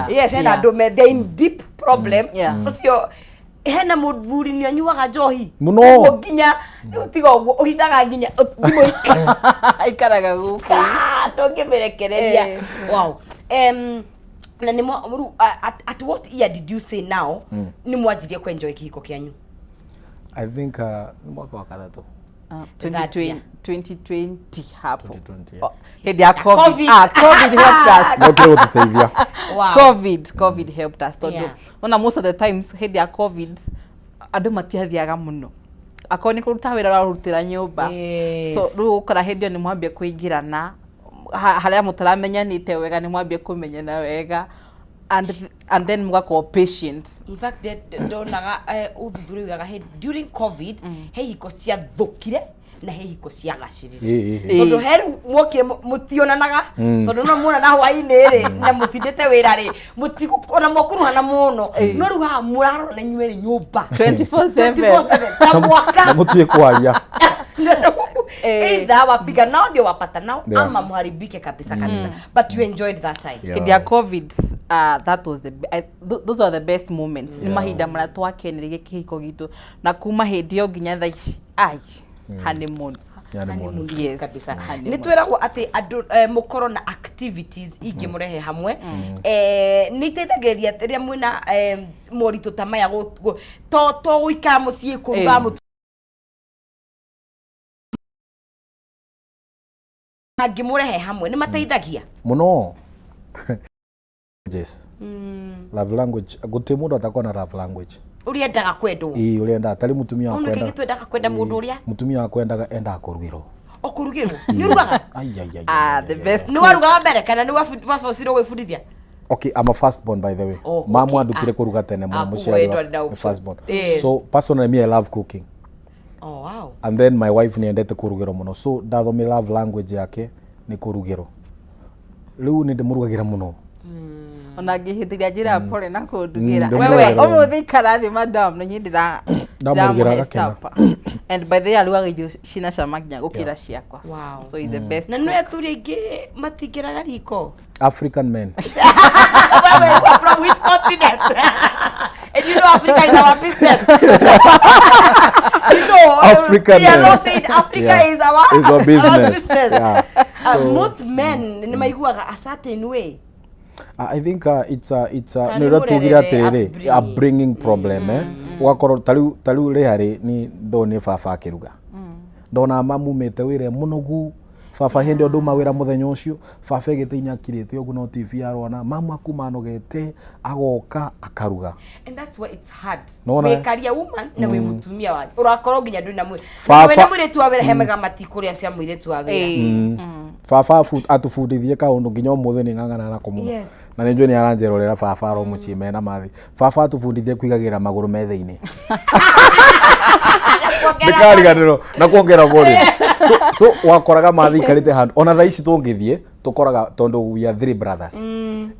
[SPEAKER 2] Yes, and ado me they in deep problems. Ucio hena muthuri ni anyuaga njohi.
[SPEAKER 1] Muno.
[SPEAKER 2] Nginya utiga uguo uhithaga nginya thimo
[SPEAKER 3] ikaraga guku.
[SPEAKER 2] Ndongimerekereria. Wow. Na ni at what year did you say now ni mwajirie ku enjoy kihiko kianyu?
[SPEAKER 1] I think mwaka wa kadatu
[SPEAKER 3] 2020 hapo.
[SPEAKER 1] 2020.
[SPEAKER 3] Hedi ya COVID helped us.
[SPEAKER 1] Okay, ututaivia.
[SPEAKER 3] Wow. COVID helped us. Ona most of the times hedi ya COVID andu matiathiaga muno. Akoni kuruta wira wa rutira nyumba. So riu ukora hedi ni mwambie kuingirana haria mutaramenyanite wega ni mwambie kumenyana wega. And then mugako patient.
[SPEAKER 2] In fact donaga uthudhuri gaga during COVID hehiko cia thukire na hehiko cia gacirire tondu heru mwokire mutionanaga tondu no muona na hwaini ri na mutindite wira ri mutigukona mokuruhana muno no ruha muraro na nyweri nyumba
[SPEAKER 3] 24/7
[SPEAKER 1] na mutie kwaria
[SPEAKER 2] either wapiga nao ndio wapata nao ama muharibike kabisa but you enjoyed that time.
[SPEAKER 3] Kidia COVID that was those are the best moments. Ni mahinda mara twakenire kihiko gitu na kuma hindi nginya thaa ici honeymoon.
[SPEAKER 2] Yes kabisa. Ni twiragwo ati andu mukoro na activities ingi murehe hamwe ni teithagiria riria mwina moritu tamaya to guika mucii kuruga mutu hangi murehe hamwe ni mateithagia
[SPEAKER 1] muno. Yes. Love language guti mundu atakuwa na love language
[SPEAKER 2] uriendaga kwendwo
[SPEAKER 1] urienda atari mutumia wa kwenda
[SPEAKER 2] twendaga kwenda mundu uria
[SPEAKER 1] mutumia wa kwendaga enda kurugirwo
[SPEAKER 2] okurugirwo ni rugaga
[SPEAKER 3] the best
[SPEAKER 2] ni warugaga mbere kana ni wafosiro gwifundithia?
[SPEAKER 1] Okay, I'm a firstborn by the way. Mamu andutire kuruga tene muno muciari wa firstborn. So personally me I love cooking.
[SPEAKER 2] Oh wow.
[SPEAKER 1] And then my wife ni endete kurugirwo muno, so ndathomira love language yake ni kurugirwo. Riu ni ndimurugagira muno
[SPEAKER 3] ona ngihithiria njira pole na kundugira wewe umuthi karathi madam na nyindira
[SPEAKER 1] ndamurugira gakena
[SPEAKER 3] and by the way aluaga irio cina cama nginya gukira ciakwa so he's the best
[SPEAKER 2] na no yaturi ingi matingiraga riko
[SPEAKER 1] African men.
[SPEAKER 2] We're from which continent? And you know Africa is our business. You know,
[SPEAKER 1] African men.
[SPEAKER 2] Not saying Africa is
[SPEAKER 1] our business.
[SPEAKER 2] Yeah. Most men nimaiguaga a certain way.
[SPEAKER 1] I think it's no tugira terere a bringing problem wakoro taliu rehari ni ndone baba akiruga ndona mamu mete wire munogu baba hindi ndu mawira muthenya ucio baba gite inyakirite ugu no TV arona mamu akumanogete agoka akaruga
[SPEAKER 2] and that's why it's hard we career woman na we mutumia wake urakoro nginya ndu na mwe na mwire tu awere hemega matikuria cia mwire tu awere
[SPEAKER 1] baba atufundithie kaundu nginya umuthe ni ngangana na kumuna na ninjwe ni aranjerorera baba ro muchime na mathi baba atufundithie kuigagira maguru methe-ini ndikariganiro na kuongera body so wakoraga mathi karite hand ona tha ici tungithie tukoraga tondu we are three brothers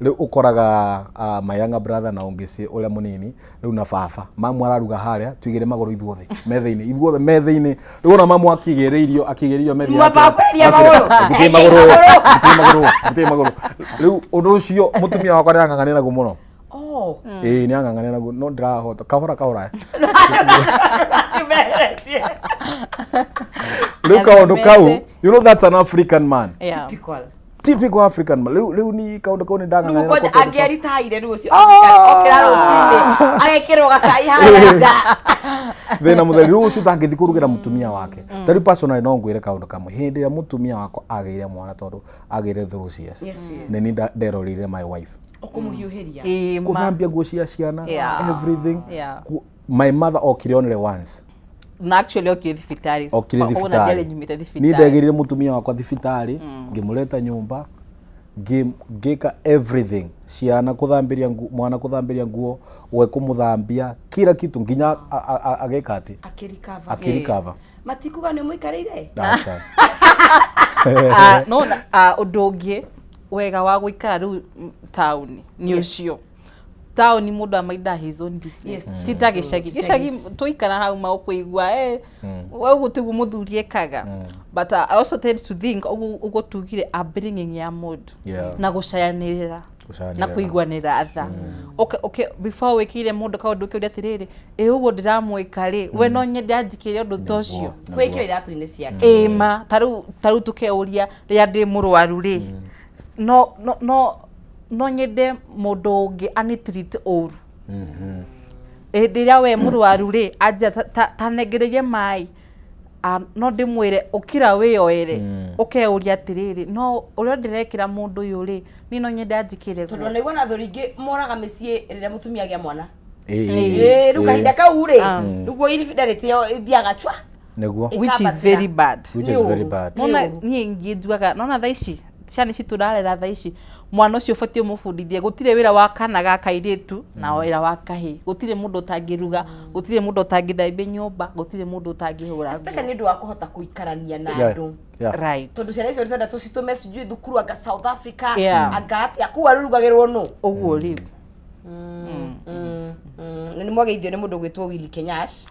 [SPEAKER 1] riu ukoraga my younger brother na ungisi uria munini riu na baba mamu araruga haria tuigire maguru ithuothe methe-ini riu ona mamu akigeririo methi yake mutie maguru riu undu ucio mutumia wakwa ndanganganira gu muno ni anganganira gu no ndirahota kahora look kaundu kau you know that's an African man typical African man leu ni kaundu kau ni ndangana
[SPEAKER 2] ko ageritaire ru ucio okira rucinde agekirwo gacai haja
[SPEAKER 1] thina mutheri ucio tangithi kurugira mutumia wake tari personally no ngwire kaundu kamwe hindi ya mutumia wako ageire mwana tondu ageire through CS ni nderorire my wife
[SPEAKER 2] okumuhiuhiria
[SPEAKER 1] kuthambia nguo cia ciana everything my mother okirionere once
[SPEAKER 3] na actually okay thibitari
[SPEAKER 1] ona
[SPEAKER 3] ndele nyumite thibitari
[SPEAKER 1] ni ndagirire mutumia wakwa thibitari ngimuleta nyumba ngika everything ciana kuthambiria mwana kuthambiria nguo we kumuthambia kila kitu nginya ageka ati akirikava
[SPEAKER 2] matikuga ni muikarire
[SPEAKER 3] no udongie wega wa guikara ru town ni ucio town mundu amaida his own business gicagi tuikara hau maukuigua we gutigu muthurie kaga but I also tend to think ugotugire a bringing ya mundu na gucayanirira na kuiguanira tha okay before wekire mundu kaundu kiuria tiriri uguo ndiramwikari we no nyende anjikire undu tocio
[SPEAKER 2] kwikira iratu-ini ciake
[SPEAKER 3] ma taru tukeuria ria ndi murwaru ri no nyende mundu ungi ani treat oru ndiria we murwaru ri anja tanegererie mai no ndimwire ukira wiyoere ukeuria atiriri no uria ndirekira mundu uyu ri ni no nyende anjikire
[SPEAKER 2] tondu naigua na thuringi moraga micii riria mutumia gia mwana riu kahinda kau ri niguo irifidaritio thiaga chwa
[SPEAKER 3] which is very bad nona nie ngijuaga nona thaici ciana ici turarera thaici mwana ucio ubatie mufundithie gutire wira wa kana gakairitu na wira wa kahi gutire mundu utangiruga gutire mundu utangithambia nyumba gutire mundu utangihura
[SPEAKER 2] especially ndu wa kuhota kuikarania na andu
[SPEAKER 3] right
[SPEAKER 2] tondu ciana icio ritenda tucitume sijui thukuru anga South Africa anga yakuwa rurugagirwo no
[SPEAKER 3] uguo riu
[SPEAKER 2] ni mwageithio ni mundu gwitwo Willy Kenyash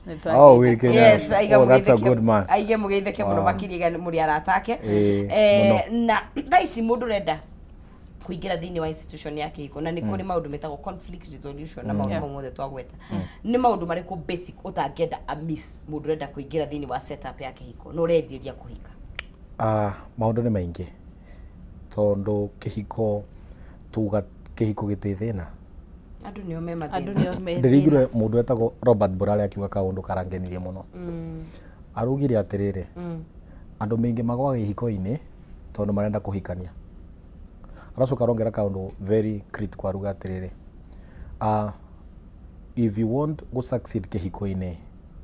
[SPEAKER 1] Willy Kenyash that's a good man
[SPEAKER 2] aige mugeitheke muno makiriga muri aratake na thaici mundu renda kuingira thini wa institution yake iko na ni kuri maundu metagwo conflict resolution na maundu mothe twagweta ni maundu mariku basic utangenda a miss mundu renda kuingira thini wa setup yake iko no rendiria kuhika
[SPEAKER 1] maundu ni maingi tondu kihiko tuga kihiko gitithina
[SPEAKER 2] andu nio memathina
[SPEAKER 1] ndirigire mundu etagwo Robert Burale akiuga kaundu karangenirie muno arugire atiriri andu maingi magwa gihiko-ini tondu marenda kuhikania aracoka arongera kaundu very critical aruga atiriri if you want to succeed kihiko-ini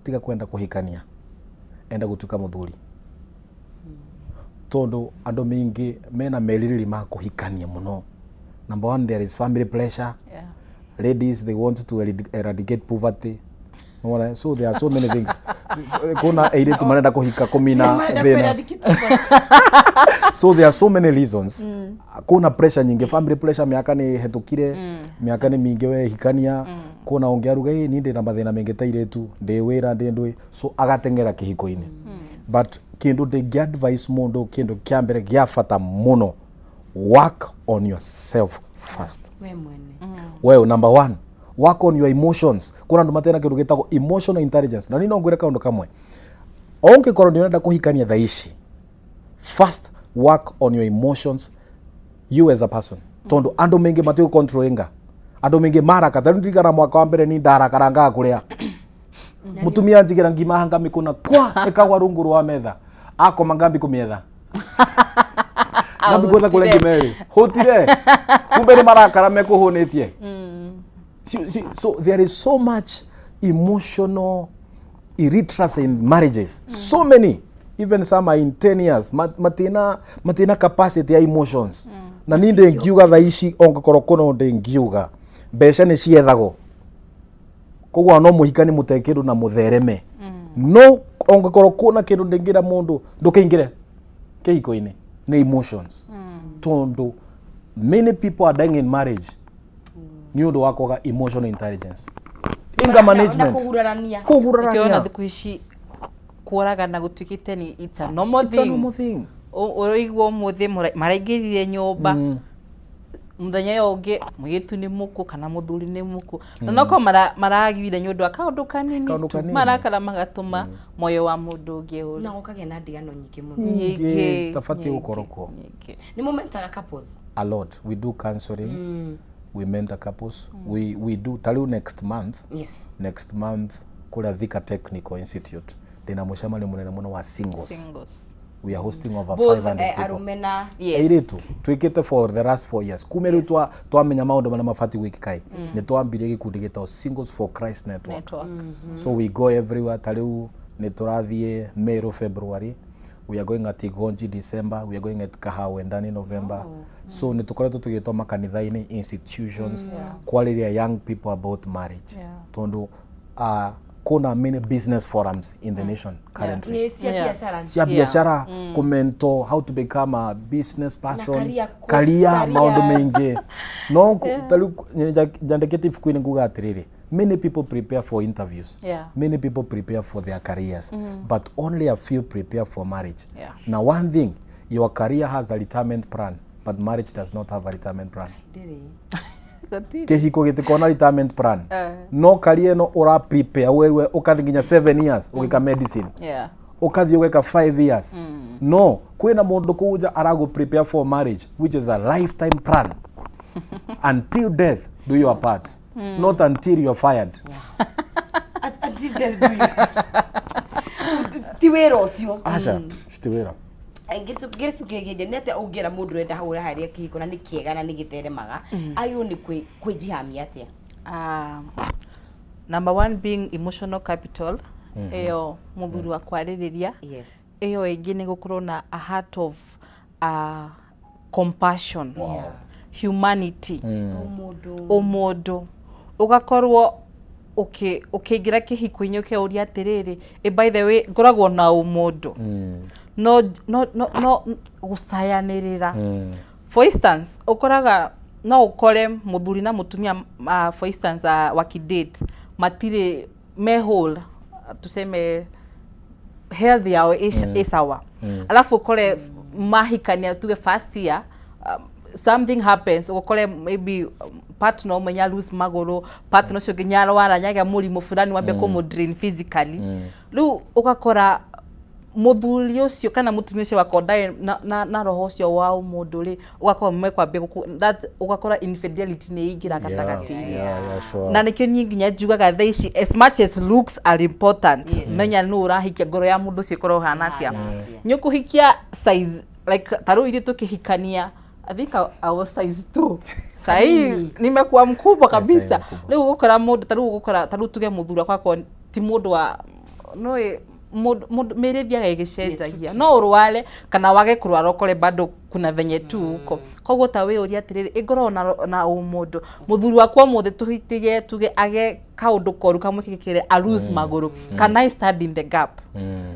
[SPEAKER 1] tiga kwenda kuhikania enda gutuika muthuri tondu andu maingi mena meririri ma kuhikania muno number 1 there is family pressure ladies they want to eradicate poverty So there are so many things. Kuna airitu marenda kuhika kumina thina. So there are so many reasons. Kuna pressure nyingi, family pressure, miaka ni hetukire, miaka ni mingi we hikania. Kuna ongearuga ni ndi na mathina mengi ta iretu, ndi wira ndi ndui, so agatengera kihiko-ini. But kindu de advice mundu kindu kia mbere gia fata muno, work on yourself first. Wewe number 1, work on your emotions. Kuna ndu matena kindu gitagwo emotional intelligence. Na nino ngwire kaundu kamwe. Onke korwo ni urenda kuhikania thaici, first work on your emotions, you as a person. Tondu andu mengi matio controllinga. Andu mengi maraka tarundirikana mwaka wa mbere ni ndarakaranga kuria. Mutumia njigira ngima hanga mikuna kwa ekagwa rungu rwa metha. Akoma ngambi kumetha. Ngambi kotha kule ngimeri. Hotire. Kumbe ni marakara mekuhonetie. So there is so much emotional illiteracy in marriages. So many. Even some are in 10 years. Matina capacity ya emotions. Na ninde ngiuga thaici ongakorwo kono ndi ngiuga. Mbeca ni ciethagwo. Kogwa no muhikani mutekiru na muthereme. No ongakorwo kuna kindu ndingira mundu ndukiingire kihiko-ini ni emotions. Tondu many people are dying in marriage. Ni undu wa kwaga emotional intelligence. Anger management. Kugurarania.
[SPEAKER 3] Kiona thiku ici kuraga na gutwikite ni it's a normal thing. It's a normal thing. Oroigwo muthi maraingirire nyumba. Muthenya yonge mugitu ni muku kana muthuri ni muku. Na noko maragwire nyundu akaundu kanini. Marakara magatuma moyo wa mundu ungi uri.
[SPEAKER 2] Na ukagĩa na ndigano nyingĩ mũno.
[SPEAKER 1] Nyingĩ tafati ukoroko.
[SPEAKER 2] Ni momentaga couples.
[SPEAKER 1] A lot. We do counseling. We mentor couples. We do talu next month.
[SPEAKER 2] Yes.
[SPEAKER 1] Next month kula Thika Technical Institute. Dina mushamali munene muno wa singles. We are hosting over 500 people.
[SPEAKER 2] Arumena,
[SPEAKER 1] yes. Iritu twikite for the last 4 years. Kumeru twamenya maundu mana mafati wikikai. Ni twambirie gikundi gitao Singles for Christ Network. So we go everywhere. Taliu ni turathie Meru February. We are going at Igonji December. We are going at Kahawendani November. So ni tukoretwo tugitwa makanitha-ini, institutions, quality young people about marriage. Tondu kuna many business forums in the nation currently. Sia biashara, kumento, how to become a business person, career, maundu mengi. No, talu jandeketi fukuini nguga atiriri. Many people prepare for interviews. Many people prepare for their careers. But only a few prepare for marriage. Now one thing, your career has a retirement plan, but marriage does not have a retirement plan. Kehiko gitikona retirement plan. No career no ora prepare wewe ukathi nginya 7 years ugika medicine. Ukathi ugika 5 years. No, kwina mundu kuja arago prepare for marriage, which is a lifetime plan. Until death do your part. Not until you're fired.
[SPEAKER 2] Until death do you. Tiwero ucio.
[SPEAKER 1] Asha, tiwero.
[SPEAKER 2] Ngeresu kegende nete ungera mundu renda haura haria kihiko na nikiega na nigiteremaga ayo ni kwijihamia atia.
[SPEAKER 3] Number 1 being emotional capital. Eyo muthuri wa kwaririria.
[SPEAKER 2] Yes.
[SPEAKER 3] Eyo ingi ni gukorwo na a heart of compassion. Humanity. Umundu. Ugakorwo ukiingira kihiko-ini ukeuria atiriri, by the way ngoragwo na umundu. No gusayanirira. For instance, ukoraga no ukore muthuri na mutumia for instance wakidate matire me whole, tuseme health yao is our. Alafu ukore mahikania tuwe first year, something happens, ukore maybe partner umenya lose magoro, partner ucio nginya waranyaga murimu fulani wambe kumu-drain physically. Riu ukakora muthuri ucio kana mutumia ucio wakondae na roho ucio wa mundu ri ugakorwo mmekwambia that ugakora infidelity ni ingira gatagati-ini. Na nikio nginya njugaga thaici as much as looks are important, menya nu urahikia ngoro ya mundu ucio korwo hana atia. Nyukuhikia size like taru ili tukihikania, I think I was size 2. Sai nimekuwa mkubwa kabisa. Leo ukora mundu taru tuge muthura kwako ti mundu wa no merethi agagicenjagia no urware kana wage kurwara ukore bado kuna venye tu huko koguo ta we uri atiriri ingoro na umundu muthuri wakwa muthe tuhitiye tuge age kaundu koru kamwe kikire a lose maguru kana I stand in the gap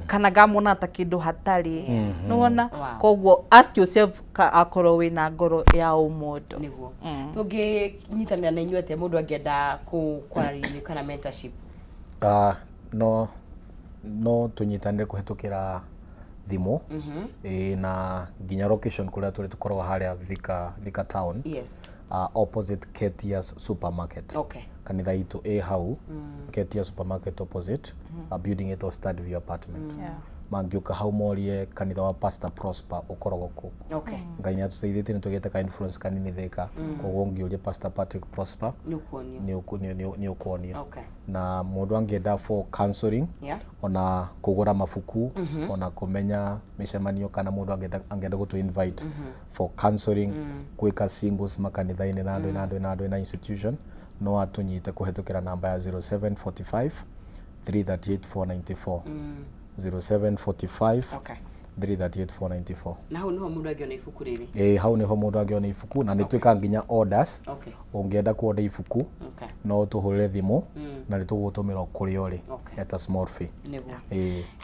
[SPEAKER 3] kana gamona ta kindu hatari nona koguo ask yourself akoro we na ngoro ya umundu
[SPEAKER 2] niguo tugi nyitanira na inyuete mundu angenda kwarĩria kana mentorship
[SPEAKER 1] no tunyitanire kuhetukira thimu na nginya location kuria turi tukorwo haria Thika town opposite Ketias supermarket kanitha itu hau Ketias supermarket opposite a building it Stad View apartment mangiuka hau morie kanitha wa Pastor Prosper ukorogwo ku ngai ni atuteithĩtie ni tugete ka influence kanini Thika koguo ngiuria Pastor Patrick Prosper ni ukwonio na mundu angenda for counseling ona kugura mafuku ona kumenya mishemanio kana mundu angenda gutu invite for counseling kwika singles makanitha-ini na andu na institution no atunyite kuhetukira namba ya 0745 338 494 0745 338 494
[SPEAKER 2] na hau niho mundu angiona ifuku riri
[SPEAKER 1] hau niho mundu angiona ifuku na nitwika nginya orders ungienda kuorder ifuku no tuhurire thimu na nitugutumira kuri ori at a small fee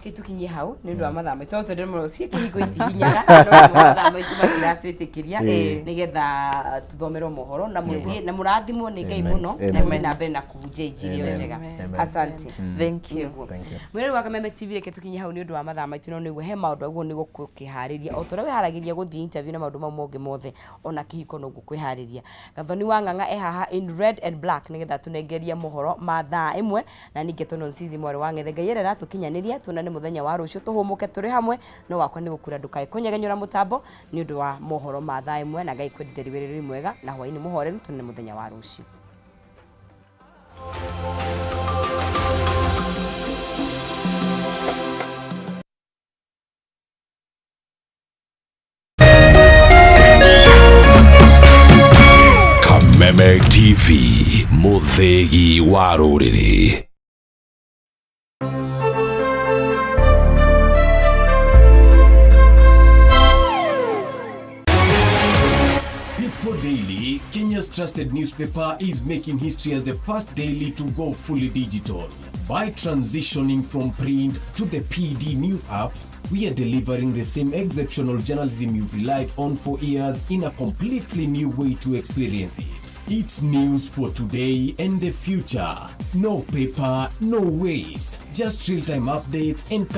[SPEAKER 2] kitu kinyi hau ni ndu wa mathama to ndire mo cie kihingo itihinyaga no mathama ituma twitikiria nigetha tuthomerwo mohoro na muthie na murathimwo ni Ngai muno na mena mbere na kuhunjia injili njega asante
[SPEAKER 3] thank you
[SPEAKER 2] mwiri wa Kameme TV kitu kinyi hau ni ndu wa mathama itino niguo he maundu aguo nigo kwihariria o tore wiharagiria guthii interview na maundu mamonge mothe ona kihiko no gukwihariria Gathoni wa Ng'ang'a haha in red and black nigetha tunengeria mohoro ma thaa imwe na ninge tono Ncizi mwari wa Ng'ethe Ngai erera tukinyaniria tunane muthenya wa rucio tuhumuke turi hamwe no wakwa ni gukura ndukae kunyegenyura mutambo ni undu wa mohoro ma thaa imwe na Ngai kwenditheri wiriri mwega na hwaini muhoreru tunane muthenya wa rucio.
[SPEAKER 4] Kameme TV, muthegi wa ruriri.
[SPEAKER 5] People Daily, Kenya's trusted newspaper, is making history as the first daily to go fully digital. By transitioning from print to the PD News app, we are delivering the same exceptional journalism you've relied on for years in a completely new way to experience it. It's news for today and the future. No paper, no waste. Just real-time updates and